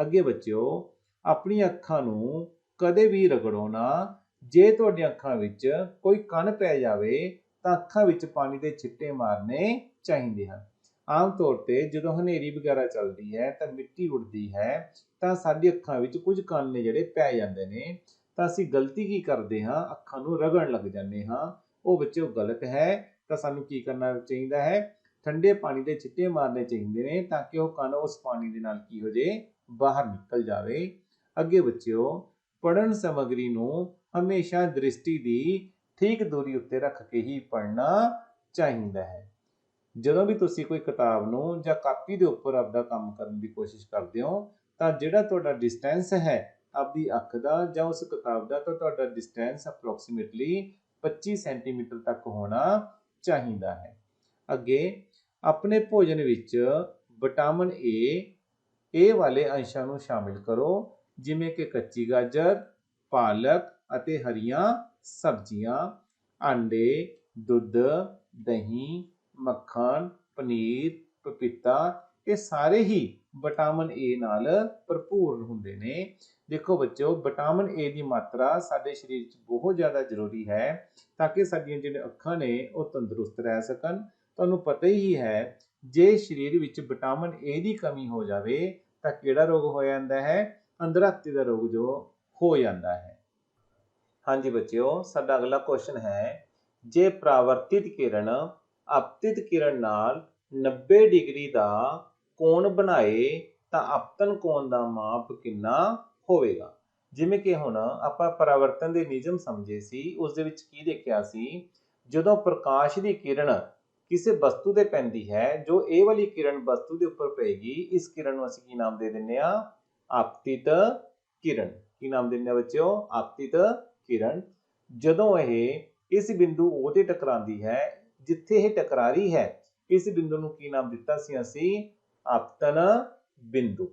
ਅੱਗੇ ਬੱਚਿਓ, ਆਪਣੀਆਂ ਅੱਖਾਂ ਨੂੰ ਕਦੇ ਵੀ ਰਗੜੋ ਨਾ। ਜੇ ਤੁਹਾਡੀਆਂ ਅੱਖਾਂ ਵਿੱਚ ਕੋਈ ਕਣ ਪੈ ਜਾਵੇ ਤਾਂ ਅੱਖਾਂ ਵਿੱਚ ਪਾਣੀ ਦੇ ਛਿੱਟੇ ਮਾਰਨੇ ਚਾਹੀਦੇ ਹਨ। ਆਮ ਤੌਰ ਤੇ ਜਦੋਂ ਹਨੇਰੀ ਵਗੈਰਾ ਚੱਲਦੀ ਹੈ ਤਾਂ ਮਿੱਟੀ ਉੱਡਦੀ ਹੈ ਤਾਂ ਸਾਡੀ ਅੱਖਾਂ ਵਿੱਚ ਕੁਝ ਕਣ ਨੇ ਜਿਹੜੇ ਪੈ ਜਾਂਦੇ ਨੇ, ਤਾਂ ਅਸੀਂ ਗਲਤੀ ਕੀ ਕਰਦੇ ਹਾਂ, ਅੱਖਾਂ ਨੂੰ ਰਗੜਨ ਲੱਗ ਜਾਂਦੇ ਹਾਂ। ਉਹ ਬੱਚਿਓ ਗਲਤ ਹੈ। ਤਾਂ ਸਾਨੂੰ ਕੀ ਕਰਨਾ ਚਾਹੀਦਾ ਹੈ, ਠੰਡੇ ਪਾਣੀ ਦੇ ਛਿੱਟੇ ਮਾਰਨੇ ਚਾਹੀਦੇ ਨੇ ਤਾਂ ਕਿ ਉਹ ਕਣ ਉਸ ਪਾਣੀ ਦੇ ਨਾਲ ਕੀ ਹੋ ਜੇ, ਬਾਹਰ ਨਿਕਲ ਜਾਵੇ। ਅੱਗੇ ਬੱਚਿਓ, ਪੜ੍ਹਨ ਸਮੱਗਰੀ ਨੂੰ ਹਮੇਸ਼ਾ ਦ੍ਰਿਸ਼ਟੀ ਦੀ ਠੀਕ ਦੂਰੀ ਉੱਤੇ ਰੱਖ ਕੇ ਹੀ ਪੜ੍ਹਨਾ ਚਾਹੀਦਾ ਹੈ। ਜਦੋਂ ਵੀ ਤੁਸੀਂ ਕੋਈ ਕਿਤਾਬ ਨੂੰ ਜਾਂ ਕਾਪੀ ਦੇ ਉੱਪਰ ਆਪਦਾ ਕੰਮ ਕਰਨ ਦੀ ਕੋਸ਼ਿਸ਼ ਕਰਦੇ ਹੋ ਤਾਂ ਜਿਹੜਾ ਤੁਹਾਡਾ ਡਿਸਟੈਂਸ ਹੈ ਆਪਦੀ ਅੱਖ ਦਾ ਜਾਂ ਉਸ ਕਿਤਾਬ ਦਾ, ਤਾਂ ਤੁਹਾਡਾ ਡਿਸਟੈਂਸ ਅਪਰੋਕਸੀਮੇਟਲੀ 25 ਸੈਂਟੀਮੀਟਰ ਤੱਕ ਹੋਣਾ ਚਾਹੀਦਾ ਹੈ। ਅੱਗੇ, ਆਪਣੇ ਭੋਜਨ ਵਿੱਚ ਵਿਟਾਮਿਨ ਏ ਵਾਲੇ ਅੰਸ਼ਾਂ ਨੂੰ ਸ਼ਾਮਿਲ ਕਰੋ, ਜਿਵੇਂ ਕਿ ਕੱਚੀ ਗਾਜਰ, ਪਾਲਕ ਅਤੇ ਹਰੀਆਂ ਸਬਜ਼ੀਆਂ, ਅੰਡੇ, ਦੁੱਧ, ਦਹੀਂ, ਮੱਖਣ, ਪਨੀਰ, ਪਪੀਤਾ, ਇਹ ਸਾਰੇ ਹੀ ਵਿਟਾਮਿਨ ਏ ਨਾਲ ਭਰਪੂਰ ਹੁੰਦੇ ਨੇ। ਦੇਖੋ ਬੱਚਿਓ, ਵਿਟਾਮਿਨ ਏ ਦੀ ਮਾਤਰਾ ਸਾਡੇ ਸਰੀਰ 'ਚ ਬਹੁਤ ਜ਼ਿਆਦਾ ਜ਼ਰੂਰੀ ਹੈ ਤਾਂ ਕਿ ਸਾਡੀਆਂ ਜਿਹੜੀਆਂ ਅੱਖਾਂ ਨੇ ਉਹ ਤੰਦਰੁਸਤ ਰਹਿ ਸਕਣ। ਤੁਹਾਨੂੰ ਪਤਾ ਹੀ ਹੈ, ਜੇ ਸਰੀਰ ਵਿੱਚ ਵਿਟਾਮਿਨ ਏ ਦੀ ਕਮੀ ਹੋ ਜਾਵੇ ਤਾਂ ਕਿਹੜਾ ਰੋਗ ਹੋ ਜਾਂਦਾ ਹੈ, ਅੰਧਰਾਤੇ ਦਾ ਰੋਗ ਜੋ ਹੋ ਜਾਂਦਾ ਹੈ। ਹਾਂਜੀ ਬੱਚਿਓ, ਸਾਡਾ ਅਗਲਾ ਕੁਐਸਚਨ ਹੈ, ਜੇ ਪਰਾਵਰਤਿਤ ਕਿਰਨ ਆਪਤਿਤ ਕਿਰਨ ਨਾਲ 90 ਡਿਗਰੀ ਦਾ ਕੋਣ ਬਣਾਏ ਤਾਂ ਆਪਤਨ ਕੋਣ ਦਾ ਮਾਪ ਕਿੰਨਾ ਹੋਵੇਗਾ। ਜਿਵੇਂ ਕਿ ਹੁਣ ਆਪਾਂ ਪਰਾਵਰਤਨ ਦੇ ਨਿਯਮ ਸਮਝੇ ਸੀ, ਉਸ ਦੇ ਵਿੱਚ ਕੀ ਦੇਖਿਆ ਸੀ, ਜਦੋਂ ਪ੍ਰਕਾਸ਼ ਦੀ ਕਿਰਨ ਕਿਸੇ ਵਸਤੂ ਤੇ ਪੈਂਦੀ ਹੈ, ਜੋ ਇਹ ਵਾਲੀ ਕਿਰਨ ਵਸਤੂ ਦੇ ਉੱਪਰ ਪਏਗੀ, ਇਸ ਕਿਰਨ ਨੂੰ ਅਸੀਂ ਕੀ ਨਾਮ ਦੇ ਦਿੰਦੇ ਆ, ਆਪਤਿਤ ਕਿਰਨ। ਕੀ ਨਾਮ ਦਿੰਦੇ ਆ ਬੱਚਿਓ, ਆਪਤਿਤ ਕਿਰਨ। ਜਦੋਂ ਇਹ ਇਸ ਬਿੰਦੂ O ਤੇ ਟਕਰਾਉਂਦੀ ਹੈ, ਜਿੱਥੇ ਇਹ ਟਕਰਾ ਰਹੀ ਹੈ, ਇਸ ਬਿੰਦੂ ਨੂੰ ਕੀ ਨਾਮ ਦਿੱਤਾ ਸੀ ਅਸੀਂ, ਆਪਤਨ ਬਿੰਦੂ।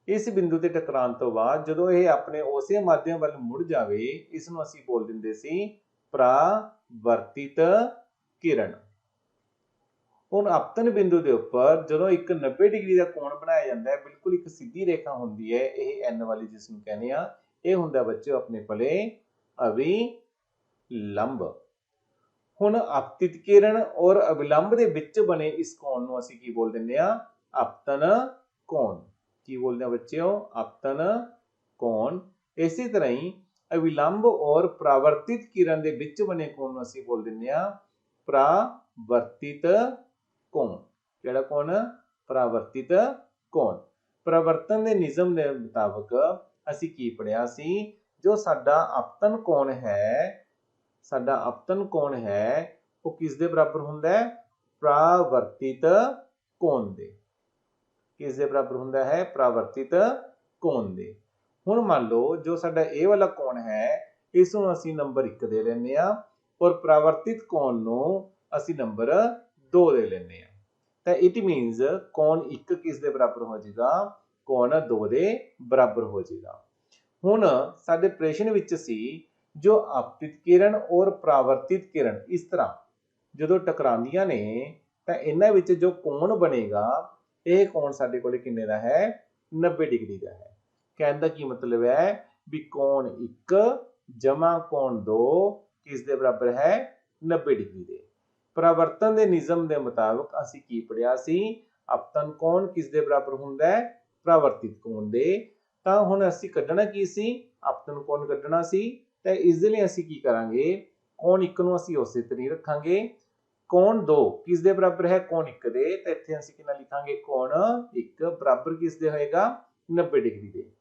ਇਸ ਬਿੰਦੂ ਤੇ ਟਕਰਾਉਣ ਤੋਂ ਬਾਅਦ ਜਦੋਂ ਇਹ ਆਪਣੇ ਉਸੇ ਮਾਧਿਅਮ ਵੱਲ ਮੁੜ ਜਾਵੇ, ਇਸ ਨੂੰ ਅਸੀਂ ਬੋਲ ਦਿੰਦੇ ਸੀ ਪਰਾਵਰਤਿਤ ਕਿਰਨ। ਹੁਣ ਆਪਤਨ ਬਿੰਦੂ ਦੇ ਉੱਪਰ ਜਦੋਂ ਇੱਕ 90 ਡਿਗਰੀ ਦਾ ਕੋਣ ਬਣਾਇਆ ਜਾਂਦਾ ਹੈ, ਬਿਲਕੁਲ ਇੱਕ ਸਿੱਧੀ ਰੇਖਾ ਹੁੰਦੀ ਹੈ, ਇਹ N ਵਾਲੀ ਜਿਸ ਨੂੰ ਕਹਿੰਦੇ ਆ, ਇਹ ਹੁੰਦਾ ਬੱਚਿਓ ਆਪਣੇ ਕੋਲੇ ਅਵਿਲੰਬ। ਹੁਣ ਆਪਤਿਤ ਕਿਰਨ ਔਰ ਅਵਿਲੰਬ ਦੇ ਵਿੱਚ ਬਣੇ ਇਸ ਕੋਣ ਨੂੰ ਅਸੀਂ ਕੀ ਬੋਲ ਦਿੰਦੇ ਆ, ਆਪਤਨ ਕੋਣ। ਕੀ ਬੋਲਦੇ ਆ ਬੱਚਿਓ, ਆਪਤਨ ਕੋਣ। ਇਸੇ ਤਰ੍ਹਾਂ ਹੀ ਅਵਿਲੰਬ ਔਰ ਪਰਾਵਰਤਿਤ ਕਿਰਨ ਦੇ ਵਿੱਚ ਬਣੇ ਕੋਣ ਨੂੰ ਅਸੀਂ ਬੋਲ ਦਿੰਦੇ ਆ ਪਰਾਵਰਤਿਤ ਕੋਣ। ਕਿਹੜਾ ਕੋਣ, ਪਰਾਵਰਤਿਤ ਕੋਣ। ਪਰਾਵਰਤਨ ਦੇ ਨਿਯਮ ਦੇ ਮੁਤਾਬਕ ਅਸੀਂ ਕੀ ਪੜਿਆ ਸੀ, ਜੋ ਸਾਡਾ ਆਪਤਨ ਕੋਣ ਹੈ, ਸਾਡਾ ਆਪਤਨ ਕੋਣ ਹੈ ਉਹ ਕਿਸ ਦੇ ਬਰਾਬਰ ਹੁੰਦਾ ਹੈ, ਪਰਾਵਰਤਿਤ ਕੋਣ ਦੇ। ਕਿਸ ਦੇ ਬਰਾਬਰ ਹੁੰਦਾ ਹੈ, ਪਰਾਵਰਤਿਤ ਕੋਣ ਦੇ। ਹੁਣ ਮੰਨ ਲਓ ਜੋ ਸਾਡਾ ਇਹ ਵਾਲਾ ਕੋਣ ਹੈ, ਇਸ ਨੂੰ ਅਸੀਂ ਨੰਬਰ 1 ਦੇ ਲੈਂਦੇ ਆ ਔਰ ਪਰਾਵਰਤਿਤ ਕੋਣ ਨੂੰ ਅਸੀਂ ਨੰਬਰ 2 ਦੇ ਲੈਂਦੇ ਆ। ਤਾਂ ਇਟ ਮੀਨਸ ਕੋਣ 1 ਕਿਸ ਦੇ ਬਰਾਬਰ ਹੋ ਜਾਏਗਾ, ਕੋਣ 2 ਦੇ ਬਰਾਬਰ ਹੋ ਜਾਏਗਾ। ਹੁਣ ਸਾਡੇ ਪ੍ਰਸ਼ਨ ਵਿੱਚ ਸੀ, ਜੋ ਆਪਤਿਤ ਕਿਰਨ ਔਰ ਪਰਾਵਰਤਿਤ ਕਿਰਨ ਇਸ ਤਰ੍ਹਾਂ ਜਦੋਂ ਟਕਰਾਉਂਦੀਆਂ ਨੇ ਤਾਂ ਇਹਨਾਂ ਵਿੱਚ ਜੋ ਕੋਣ ਬਣੇਗਾ, ਇਹ ਕੋਣ ਸਾਡੇ ਕੋਲੇ ਕਿੰਨੇ ਦਾ ਹੈ, 90 ਡਿਗਰੀ ਦਾ ਹੈ। ਕਹਿਣ ਦਾ ਕੀ ਮਤਲਬ ਹੈ ਵੀ ਕੋਣ 1 ਜਮਾ ਕੋਣ 2 ਕਿਸ ਦੇ ਬਰਾਬਰ ਹੈ, 90 ਡਿਗਰੀ ਦੇ। ਪਰਾਵਰਤਨ ਦੇ ਨਿਯਮ ਦੇ ਮੁਤਾਬਕ ਅਸੀਂ ਕੀ ਪੜਿਆ ਸੀ, अपतन कोण किस दे बराबर हुंदा है? परावर्तित कोण दे। ਤਾਂ ਹੁਣ ਅਸੀਂ ਕੱਢਣਾ ਕੀ ਸੀ? अपतन कोण ਕੱਢਣਾ ਸੀ। ਤੇ ਇਸ ਲਈ ਅਸੀਂ ਕੀ ਕਰਾਂਗੇ? ਕੋਣ 1 ਨੂੰ ਅਸੀਂ ਉਸੇ ਤਰ੍ਹਾਂ ਹੀ ਰੱਖਾਂਗੇ। ਕੋਣ 2 ਕਿਸ ਦੇ ਬਰਾਬਰ ਹੈ? ਕੋਣ 1 ਦੇ। ਤਾਂ ਇੱਥੇ ਅਸੀਂ ਕਿੰਨਾ ਲਿਖਾਂਗੇ? ਕੋਣ 1 ਬਰਾਬਰ ਕਿਸ ਦੇ ਹੋਏਗਾ? 90 ਡਿਗਰੀ ਦੇ।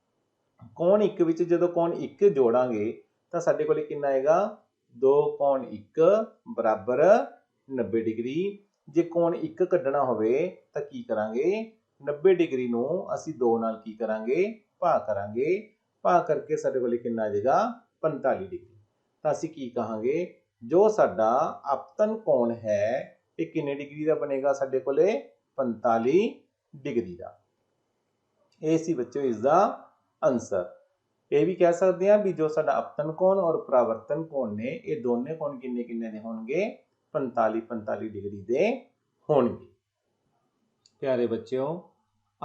ਕੋਣ 1 ਵਿੱਚ ਜਦੋਂ ਕੋਣ 1 ਜੋੜਾਂਗੇ ਤਾਂ ਸਾਡੇ ਕੋਲੇ ਕਿੰਨਾ ਆਏਗਾ? 2 ਕੋਣ 1 ਬਰਾਬਰ 90 ਡਿਗਰੀ। ਜੇ ਕੋਣ 1 ਕੱਢਣਾ ਹੋਵੇ ਤਾਂ ਕੀ ਕਰਾਂਗੇ? 90 ਡਿਗਰੀ ਨੂੰ ਅਸੀਂ 2 ਨਾਲ ਕੀ ਕਰਾਂਗੇ? ਭਾਗ ਕਰਾਂਗੇ। ਭਾਗ ਕਰਕੇ ਸਾਡੇ ਕੋਲੇ ਕਿੰਨਾ ਆ ਜਾਏਗਾ? 45 ਡਿਗਰੀ। ਤਾਂ ਅਸੀਂ ਕੀ ਕਹਾਂਗੇ? ਜੋ ਸਾਡਾ ਆਪਤਨ ਕੋਣ ਹੈ ਇਹ ਕਿੰਨੇ ਡਿਗਰੀ ਦਾ ਬਣੇਗਾ? ਸਾਡੇ ਕੋਲੇ 45 ਡਿਗਰੀ ਦਾ। ਇਹ ਸੀ ਬੱਚਿਓ ਇਸ ਦਾ ਆਨਸਰ। ਇਹ ਵੀ ਕਹਿ ਸਕਦੇ ਹਾਂ ਵੀ ਜੋ ਸਾਡਾ ਆਪਤਨ ਕੋਣ ਔਰ ਪਰਾਵਰਤਨ ਕੋਣ ਨੇ ਇਹ ਦੋਨੇ ਕੋਣ ਕਿੰਨੇ ਕਿੰਨੇ ਦੇ ਹੋਣਗੇ? 45 ਡਿਗਰੀ ਦੇ ਹੋਣਗੇ। ਪਿਆਰੇ ਬੱਚਿਓ,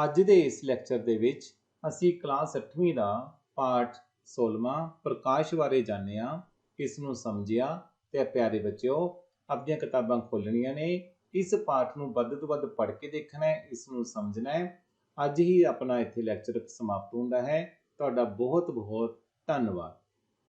ਅੱਜ ਦੇ ਇਸ ਲੈਕਚਰ ਦੇ ਵਿੱਚ ਅਸੀਂ ਕਲਾਸ 8ਵੀਂ ਦਾ ਪਾਠ 16ਵਾਂ ਪ੍ਰਕਾਸ਼ ਬਾਰੇ ਜਾਣਿਆ, ਇਸ ਨੂੰ ਸਮਝਿਆ। ਤੇ ਪਿਆਰੇ ਬੱਚਿਓ, ਆਪਣੀਆਂ ਕਿਤਾਬਾਂ ਖੋਲਣੀਆਂ ਨੇ, ਇਸ ਪਾਠ ਨੂੰ ਵੱਧ ਤੋਂ ਵੱਧ ਪੜ੍ਹ ਕੇ ਦੇਖਣਾ ਹੈ, ਇਸ ਨੂੰ ਸਮਝਣਾ ਹੈ। ਅੱਜ ਹੀ ਆਪਣਾ ਇੱਥੇ ਲੈਕਚਰ ਸਮਾਪਤ ਹੁੰਦਾ ਹੈ। ਤੁਹਾਡਾ ਬਹੁਤ ਬਹੁਤ ਧੰਨਵਾਦ।